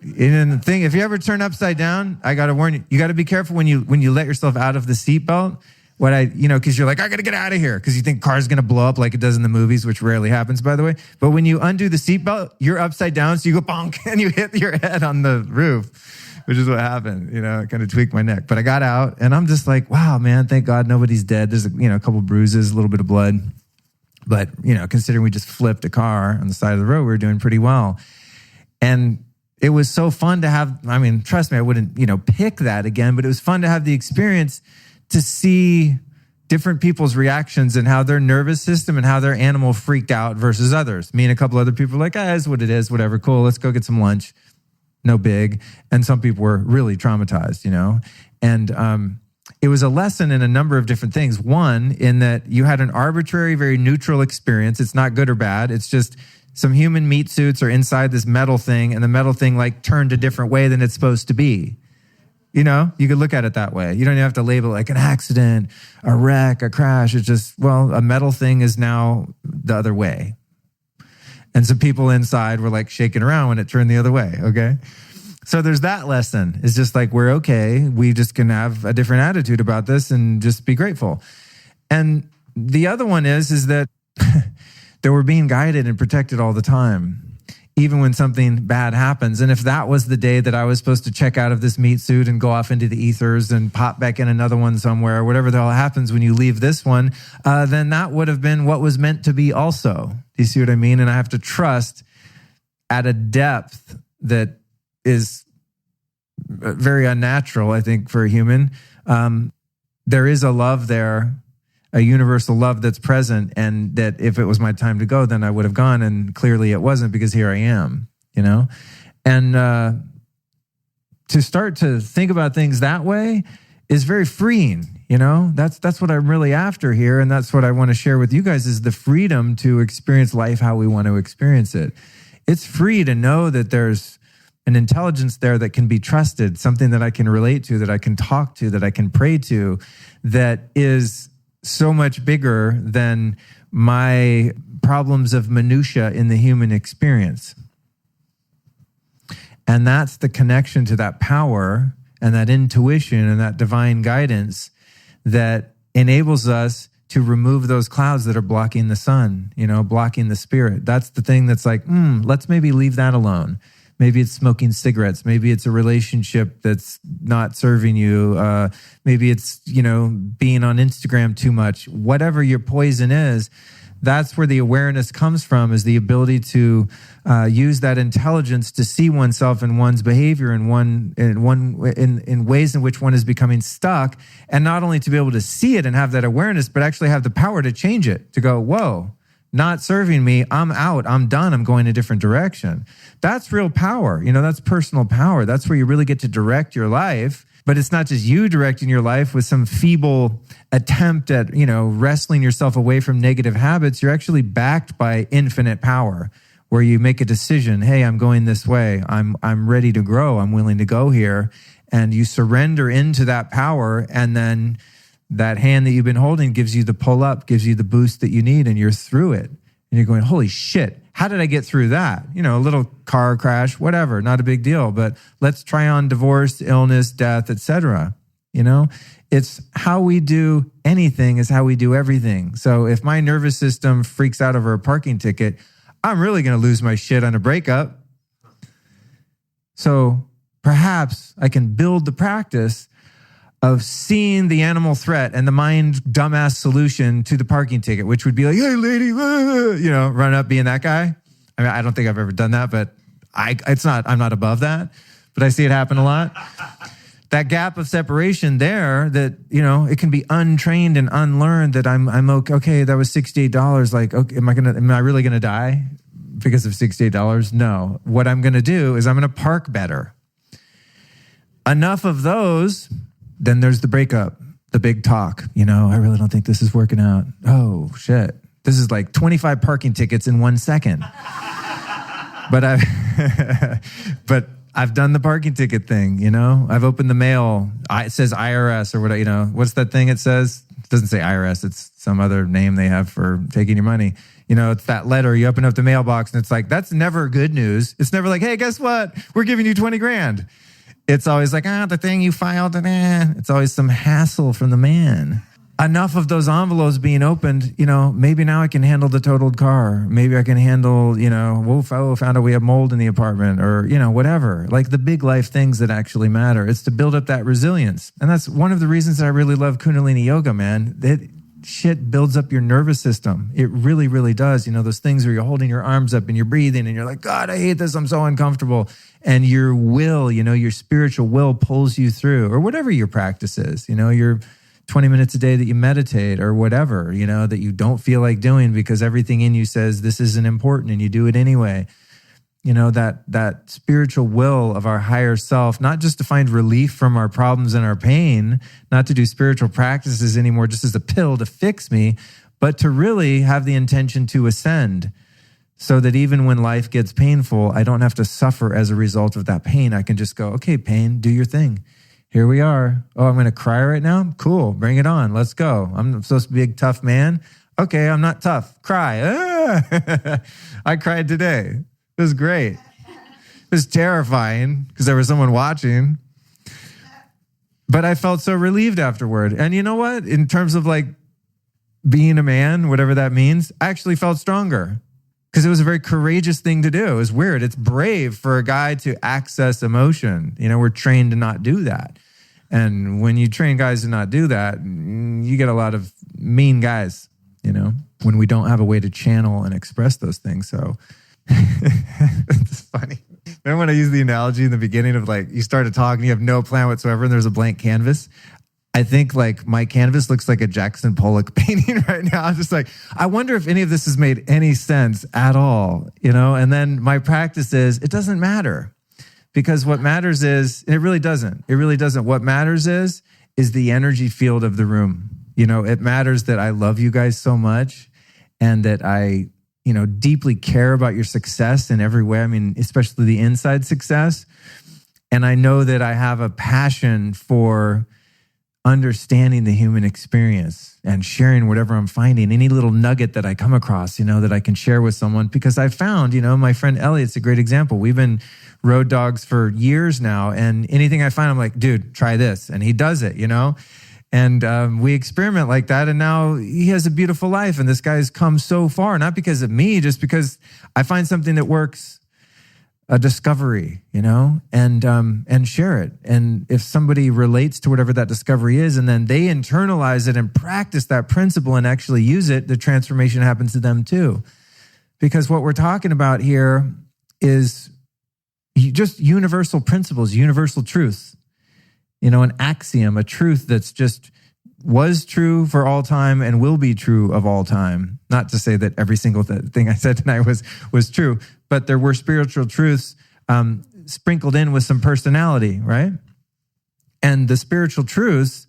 And the thing, if you ever turn upside down, I got to warn you, you got to be careful when you let yourself out of the seatbelt. Because you're like, I got to get out of here because you think car's going to blow up like it does in the movies, which rarely happens, by the way. But when you undo the seatbelt, you're upside down. So you go bonk and you hit your head on the roof, which is what happened. It kind of tweaked my neck. But I got out and I'm just like, wow, man, thank God nobody's dead. There's, a couple bruises, a little bit of blood. But, considering we just flipped a car on the side of the road, we were doing pretty well. And it was so fun to have, trust me, I wouldn't, pick that again, but it was fun to have the experience to see different people's reactions and how their nervous system and how their animal freaked out versus others. Me and a couple other people were like, it's what it is, whatever, cool, let's go get some lunch. No big. And some people were really traumatized, And it was a lesson in a number of different things. One, in that you had an arbitrary, very neutral experience. It's not good or bad. It's just some human meat suits are inside this metal thing, and the metal thing turned a different way than it's supposed to be. You could look at it that way. You don't even have to label it like an accident, a wreck, a crash. It's just, a metal thing is now the other way. And some people inside were shaking around when it turned the other way, okay? So there's that lesson. It's just we're okay. We just can have a different attitude about this and just be grateful. And the other one is that that we're being guided and protected all the time, even when something bad happens. And if that was the day that I was supposed to check out of this meat suit and go off into the ethers and pop back in another one somewhere, whatever the hell happens when you leave this one, then that would have been what was meant to be also. Do you see what I mean? And I have to trust at a depth that is very unnatural, I think, for a human. There is a love there, a universal love that's present, and that if it was my time to go, then I would have gone, and clearly it wasn't, because here I am, And to start to think about things that way is very freeing, That's what I'm really after here, and that's what I want to share with you guys, is the freedom to experience life how we want to experience it. It's free to know that there's an intelligence there that can be trusted, something that I can relate to, that I can talk to, that I can pray to, that is so much bigger than my problems of minutia in the human experience. And that's the connection to that power and that intuition and that divine guidance that enables us to remove those clouds that are blocking the sun, blocking the spirit. That's the thing that's let's maybe leave that alone. Maybe it's smoking cigarettes. Maybe it's a relationship that's not serving you. Maybe it's, being on Instagram too much. Whatever your poison is, that's where the awareness comes from, is the ability to use that intelligence to see oneself and one's behavior in ways in which one is becoming stuck, and not only to be able to see it and have that awareness, but actually have the power to change it, to go, whoa, not serving me, I'm out, I'm done, I'm going a different direction. That's real power. That's personal power. That's where you really get to direct your life. But it's not just you directing your life with some feeble attempt at, wrestling yourself away from negative habits. You're actually backed by infinite power, where you make a decision, hey, I'm going this way. I'm ready to grow. I'm willing to go here. And you surrender into that power, and then that hand that you've been holding gives you the pull up, gives you the boost that you need, and you're through it. And you're going, holy shit, how did I get through that? A little car crash, whatever, not a big deal. But let's try on divorce, illness, death, etc. It's how we do anything is how we do everything. So if my nervous system freaks out over a parking ticket, I'm really going to lose my shit on a breakup. So perhaps I can build the practice of seeing the animal threat and the mind dumbass solution to the parking ticket, which would be like, hey, lady, run up being that guy. I don't think I've ever done that, but I'm not above that, but I see it happen a lot. That gap of separation there, that, it can be untrained and unlearned, that I'm okay. That was $68. Like, okay, am I really going to die because of $68? No. What I'm going to do is I'm going to park better. Enough of those. Then there's the breakup, the big talk. I really don't think this is working out. Oh, shit. this is like 25 parking tickets in 1 second. But I've done the parking ticket thing, you know? I've opened the mail. It says IRS or whatever, you know. What's that thing it says? It doesn't say IRS. It's some other name they have for taking your money. You know, it's that letter. You open up the mailbox and it's like, that's never good news. It's never like, hey, guess what? We're giving you 20 grand. It's always like, the thing you filed. It's always some hassle from the man. Enough of those envelopes being opened, you know, maybe now I can handle the totaled car. Maybe I can handle, you know, found out we have mold in the apartment or, you know, whatever. Like the big life things that actually matter. It's to build up that resilience. And that's one of the reasons that I really love Kundalini yoga, man. That shit builds up your nervous system. It really, really does. You know, those things where you're holding your arms up and you're breathing and you're like, God, I hate this. I'm so uncomfortable. And your will, you know, your spiritual will pulls you through, or whatever your practice is, you know, your 20 minutes a day that you meditate or whatever, you know, that you don't feel like doing because everything in you says this isn't important and you do it anyway. You know, that spiritual will of our higher self, not just to find relief from our problems and our pain, not to do spiritual practices anymore just as a pill to fix me, but to really have the intention to ascend so that even when life gets painful, I don't have to suffer as a result of that pain. I can just go, okay, pain, do your thing. Here we are. Oh, I'm going to cry right now? Cool. Bring it on. Let's go. I'm supposed to be a tough man. Okay, I'm not tough. Cry. I cried today. It was great. It was terrifying because there was someone watching. But I felt so relieved afterward. And you know what? In terms of like being a man, whatever that means, I actually felt stronger because it was a very courageous thing to do. It was weird. It's brave for a guy to access emotion. You know, we're trained to not do that. And when you train guys to not do that, you get a lot of mean guys, you know, when we don't have a way to channel and express those things. So it's funny. Remember when I used the analogy in the beginning of like, you start to talk and you have no plan whatsoever and there's a blank canvas? I think like my canvas looks like a Jackson Pollock painting right now. I'm just like, I wonder if any of this has made any sense at all, you know? And then my practice is, it doesn't matter because what matters is, it really doesn't. It really doesn't. What matters is the energy field of the room. You know, it matters that I love you guys so much and that I, you know, deeply care about your success in every way. I mean, especially the inside success. And I know that I have a passion for understanding the human experience and sharing whatever I'm finding, any little nugget that I come across, you know, that I can share with someone. Because I found, you know, my friend Elliot's a great example. We've been road dogs for years now. And anything I find, I'm like, dude, try this. And he does it, you know? And we experiment like that. And now he has a beautiful life. And this guy's come so far, not because of me, just because I find something that works, a discovery, you know, and share it. And if somebody relates to whatever that discovery is, and then they internalize it and practice that principle and actually use it, the transformation happens to them too. Because what we're talking about here is just universal principles, universal truths. You know, an axiom, a truth that's just was true for all time and will be true of all time. Not to say that every single thing I said tonight was true, but there were spiritual truths sprinkled in with some personality, right? And the spiritual truths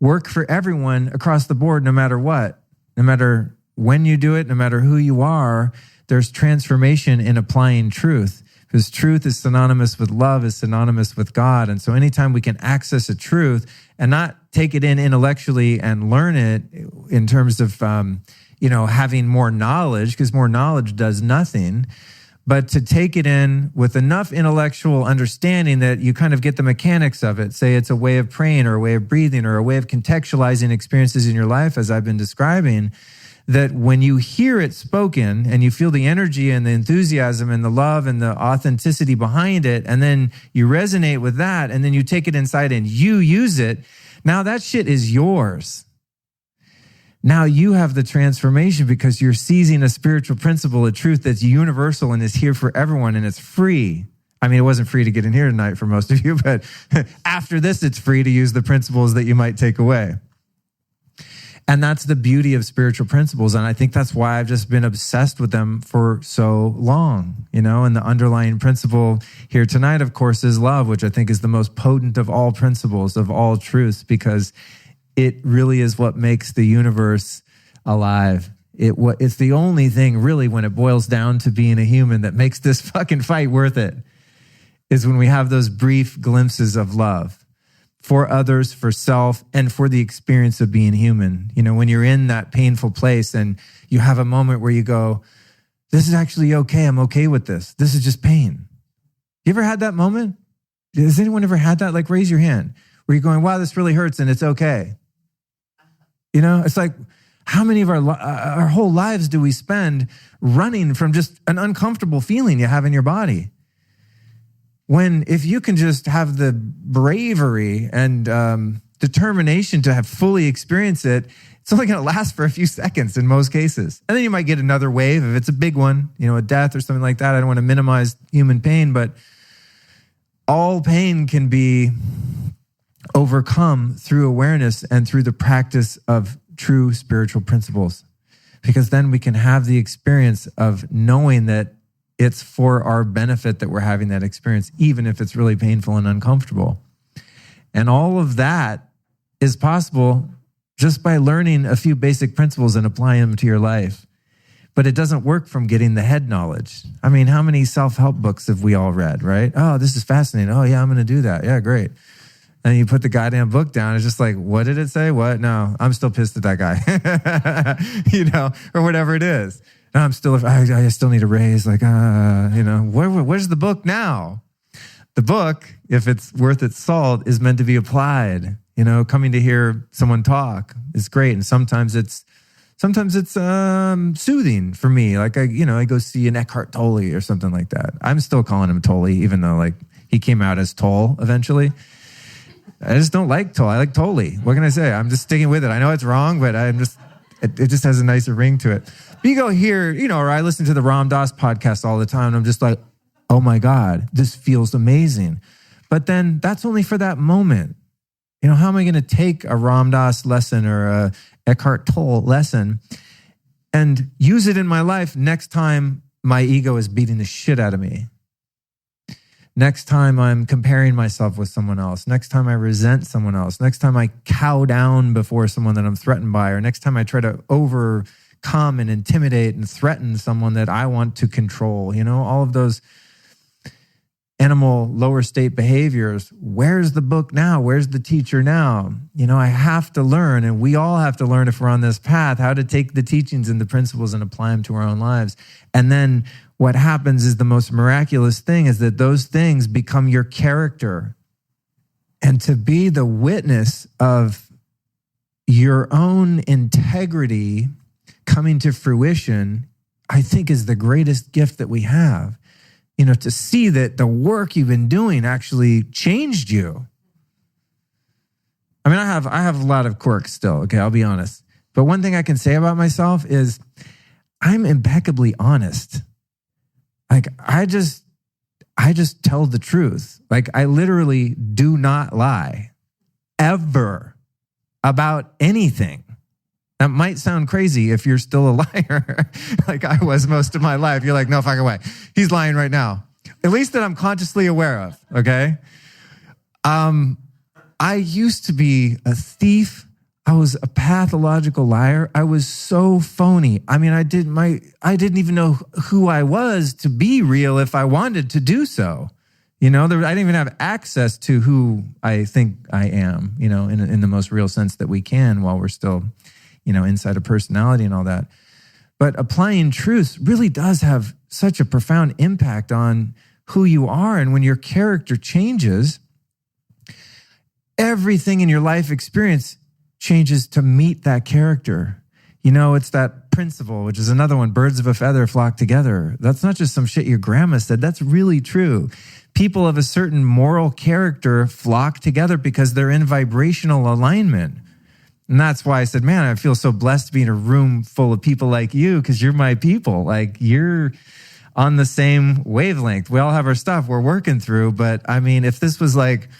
work for everyone across the board, no matter what. No matter when you do it, no matter who you are, there's transformation in applying truth. Because truth is synonymous with love, is synonymous with God. And so anytime we can access a truth and not take it in intellectually and learn it in terms of, you know, having more knowledge, because more knowledge does nothing, but to take it in with enough intellectual understanding that you kind of get the mechanics of it. Say it's a way of praying or a way of breathing or a way of contextualizing experiences in your life, as I've been describing, that when you hear it spoken and you feel the energy and the enthusiasm and the love and the authenticity behind it, and then you resonate with that, and then you take it inside and you use it, now that shit is yours. Now you have the transformation because you're seizing a spiritual principle, a truth that's universal and is here for everyone, and it's free. I mean, it wasn't free to get in here tonight for most of you, but after this, it's free to use the principles that you might take away. And that's the beauty of spiritual principles. And I think that's why I've just been obsessed with them for so long, you know, and the underlying principle here tonight, of course, is love, which I think is the most potent of all principles, of all truths, because it really is what makes the universe alive. It's the only thing really when it boils down to being a human that makes this fucking fight worth it, is when we have those brief glimpses of love for others, for self, and for the experience of being human. You know, when you're in that painful place and you have a moment where you go, this is actually okay. I'm okay with this. This is just pain. You ever had that moment? Has anyone ever had that? Like, raise your hand. Where you're going, wow, this really hurts and it's okay. You know, it's like, how many of our whole lives do we spend running from just an uncomfortable feeling you have in your body? When if you can just have the bravery and determination to have fully experienced it, it's only going to last for a few seconds in most cases. And then you might get another wave if it's a big one, you know, a death or something like that. I don't want to minimize human pain, but all pain can be overcome through awareness and through the practice of true spiritual principles, because then we can have the experience of knowing that it's for our benefit that we're having that experience, even if it's really painful and uncomfortable. And all of that is possible just by learning a few basic principles and applying them to your life. But it doesn't work from getting the head knowledge. I mean, how many self-help books have we all read, right? Oh, this is fascinating. Oh, yeah, I'm going to do that. Yeah, great. And you put the goddamn book down. It's just like, what did it say? What? No, I'm still pissed at that guy, you know, or whatever it is. No, I still need a raise. Like, you know, where's the book now? The book, if it's worth its salt, is meant to be applied. You know, coming to hear someone talk is great. And sometimes it's soothing for me. Like, I go see an Eckhart Tolle or something like that. I'm still calling him Tolle, even though like he came out as Toll eventually. I just don't like Toll. I like Tolle. What can I say? I'm just sticking with it. I know it's wrong, but it just has a nicer ring to it. But you go here, you know, or I listen to the Ram Dass podcast all the time, and I'm just like, oh my God, this feels amazing. But then that's only for that moment. You know, how am I going to take a Ram Dass lesson or a Eckhart Tolle lesson and use it in my life next time my ego is beating the shit out of me? Next time I'm comparing myself with someone else. Next time I resent someone else. Next time I cow down before someone that I'm threatened by. Or next time I try to overcome and intimidate and threaten someone that I want to control. You know, all of those animal lower state behaviors. Where's the book now? Where's the teacher now? You know, I have to learn, and we all have to learn if we're on this path, how to take the teachings and the principles and apply them to our own lives. And then what happens is the most miraculous thing is that those things become your character. And to be the witness of your own integrity coming to fruition, I think is the greatest gift that we have. You know, to see that the work you've been doing actually changed you. I mean, I have a lot of quirks still, okay, I'll be honest. But one thing I can say about myself is I'm impeccably honest. Like, I just tell the truth. Like, I literally do not lie ever about anything. That might sound crazy if you're still a liar, like I was most of my life. You're like, no fucking way. He's lying right now. At least that I'm consciously aware of, okay? I used to be a thief. I was a pathological liar. I was so phony. I mean, I didn't even know who I was to be real if I wanted to do so. You know, I didn't even have access to who I think I am, you know, in the most real sense that we can while we're still, you know, inside a personality and all that. But applying truth really does have such a profound impact on who you are. And when your character changes, everything in your life experience changes to meet that character. You know, it's that principle, which is another one, birds of a feather flock together. That's not just some shit your grandma said. That's really true. People of a certain moral character flock together because they're in vibrational alignment. And that's why I said, man, I feel so blessed to be in a room full of people like you, because you're my people. Like, you're on the same wavelength. We all have our stuff we're working through. But I mean, if this was like,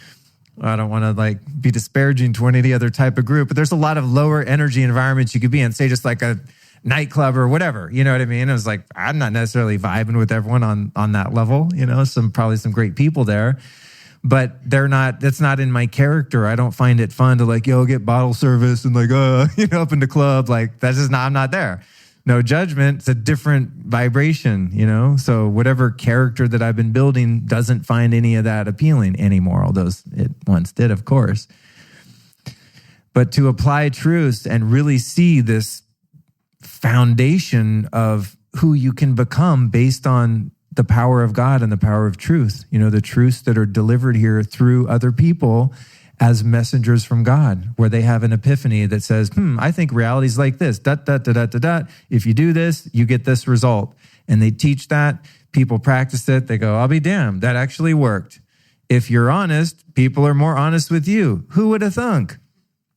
I don't want to like be disparaging to any other type of group, but there's a lot of lower energy environments you could be in, say just like a nightclub or whatever, you know what I mean? It was like, I'm not necessarily vibing with everyone on that level, you know, probably some great people there. But that's not in my character. I don't find it fun to like, yo, get bottle service and like, you know, up in the club. Like, that's just not, I'm not there. no judgment. It's a different vibration, So whatever character that I've been building doesn't find any of that appealing anymore, although it once did, of course. But to apply truths and really see this foundation of who you can become based on the power of God and the power of truth, the truths that are delivered here through other people as messengers from God, where they have an epiphany that says, I think reality's like this, ... If you do this, you get this result. And they teach that, people practice it, they go, I'll be damned, that actually worked. If you're honest, people are more honest with you. Who would have thunk?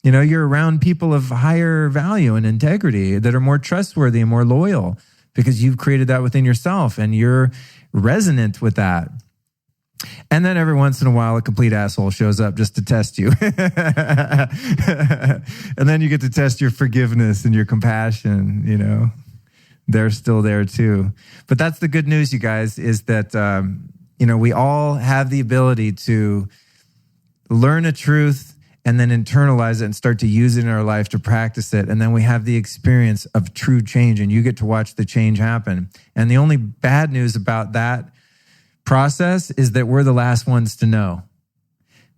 You're around people of higher value and integrity that are more trustworthy and more loyal because you've created that within yourself and you're resonant with that. And then every once in a while, a complete asshole shows up just to test you. And then you get to test your forgiveness and your compassion, They're still there too. But that's the good news, you guys, is that, we all have the ability to learn a truth and then internalize it and start to use it in our life to practice it. And then we have the experience of true change, and you get to watch the change happen. And the only bad news about that process is that we're the last ones to know.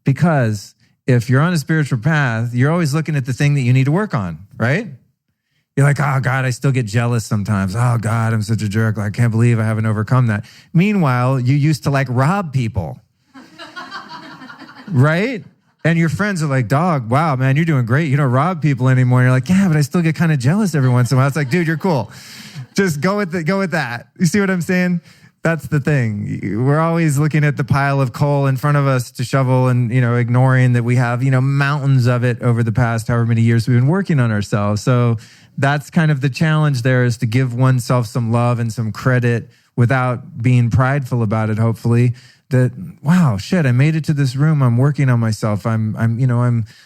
Because if you're on a spiritual path, you're always looking at the thing that you need to work on, right? You're like, oh God, I still get jealous sometimes. Oh God, I'm such a jerk. I can't believe I haven't overcome that. Meanwhile, you used to rob people, right? And your friends are like, dog, wow, man, you're doing great. You don't rob people anymore. And you're like, yeah, but I still get kind of jealous every once in a while. It's like, dude, you're cool. Just go with that. You see what I'm saying? That's the thing. We're always looking at the pile of coal in front of us to shovel and, ignoring that we have, mountains of it over the past however many years we've been working on ourselves. So that's kind of the challenge there, is to give oneself some love and some credit without being prideful about it, hopefully. That, wow, shit, I made it to this room. I'm working on myself. I'm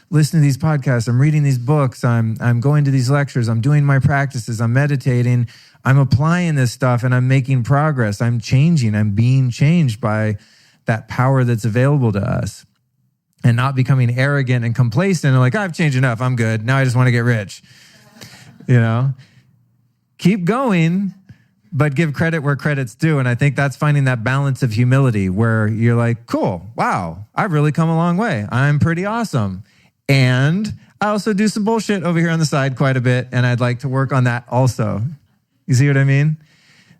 listening to these podcasts. I'm reading these books. I'm going to these lectures. I'm doing my practices. I'm meditating. I'm applying this stuff and I'm making progress. I'm changing. I'm being changed by that power that's available to us, and not becoming arrogant and complacent and I've changed enough. I'm good. Now I just want to get rich. Keep going, but give credit where credit's due. And I think that's finding that balance of humility where you're like, cool, wow, I've really come a long way. I'm pretty awesome. And I also do some bullshit over here on the side quite a bit, and I'd like to work on that also. You see what I mean?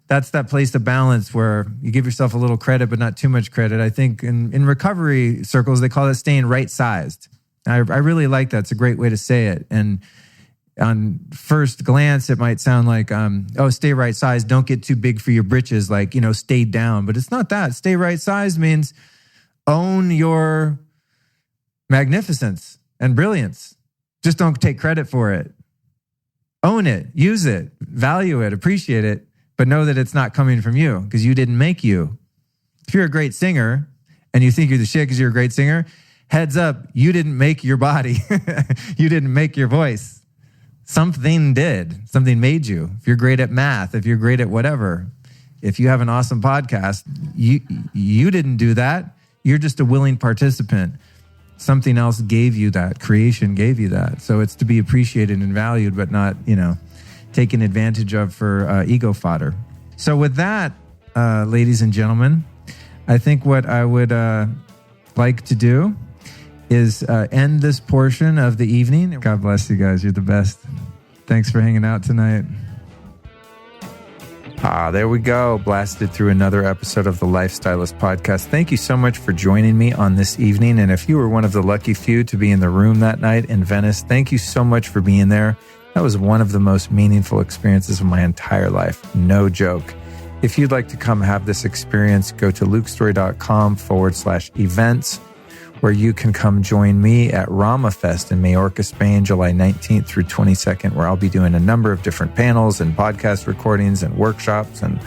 That's that place of balance where you give yourself a little credit, but not too much credit. I think in recovery circles, they call it staying right-sized. I really like that. It's a great way to say it. And on first glance, it might sound like, stay right-sized. Don't get too big for your britches, stay down. But it's not that. Stay right-sized means own your magnificence and brilliance. Just don't take credit for it. Own it, use it, value it, appreciate it, but know that it's not coming from you because you didn't make you. If you're a great singer and you think you're the shit because you're a great singer, heads up, you didn't make your body. You didn't make your voice. Something did. Something made you. If you're great at math, if you're great at whatever, if you have an awesome podcast, you didn't do that. You're just a willing participant. Something else gave you that. Creation gave you that. So it's to be appreciated and valued, but not, taken advantage of for ego fodder. So with that, ladies and gentlemen, I think what I would like to do is end this portion of the evening. God bless you guys. You're the best. Thanks for hanging out tonight. There we go. Blasted through another episode of the Lifestylist Podcast. Thank you so much for joining me on this evening. And if you were one of the lucky few to be in the room that night in Venice, thank you so much for being there. That was one of the most meaningful experiences of my entire life. No joke. If you'd like to come have this experience, go to lukestory.com/events, where you can come join me at Ramafest in Majorca, Spain, July 19th through 22nd, where I'll be doing a number of different panels and podcast recordings and workshops and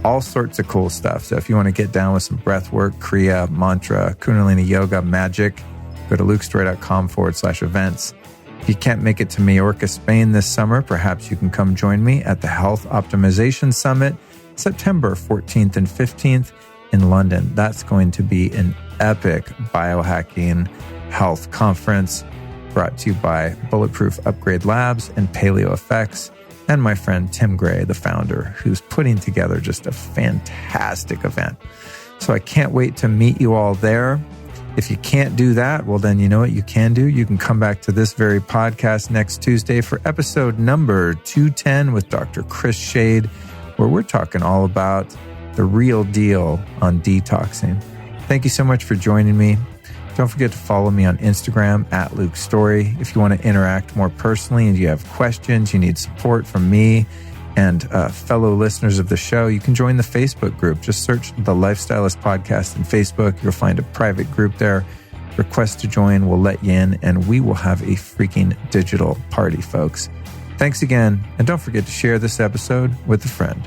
all sorts of cool stuff. So if you want to get down with some breath work, Kriya, mantra, Kundalini yoga, magic, go to lukestory.com/events. If you can't make it to Majorca, Spain this summer, perhaps you can come join me at the Health Optimization Summit, September 14th and 15th in London. That's going to be an epic biohacking health conference brought to you by Bulletproof Upgrade Labs and Paleo Effects. and my friend Tim Gray, the founder, who's putting together just a fantastic event. So I can't wait to meet you all there. If you can't do that, well, then you know what you can do. You can come back to this very podcast next Tuesday for episode number 210 with Dr. Chris Shade, where we're talking all about the real deal on detoxing. Thank you so much for joining me. Don't forget to follow me on Instagram @Luke Story. If you want to interact more personally and you have questions, you need support from me and fellow listeners of the show, you can join the Facebook group. Just search the Lifestylist Podcast in Facebook. You'll find a private group there. Request to join, we'll let you in, and we will have a freaking digital party, folks. Thanks again, and don't forget to share this episode with a friend.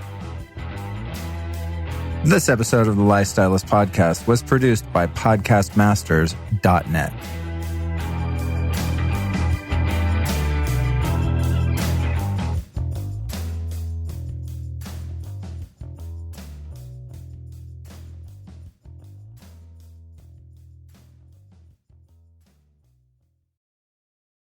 This episode of the Lifestylist Podcast was produced by podcastmasters.net.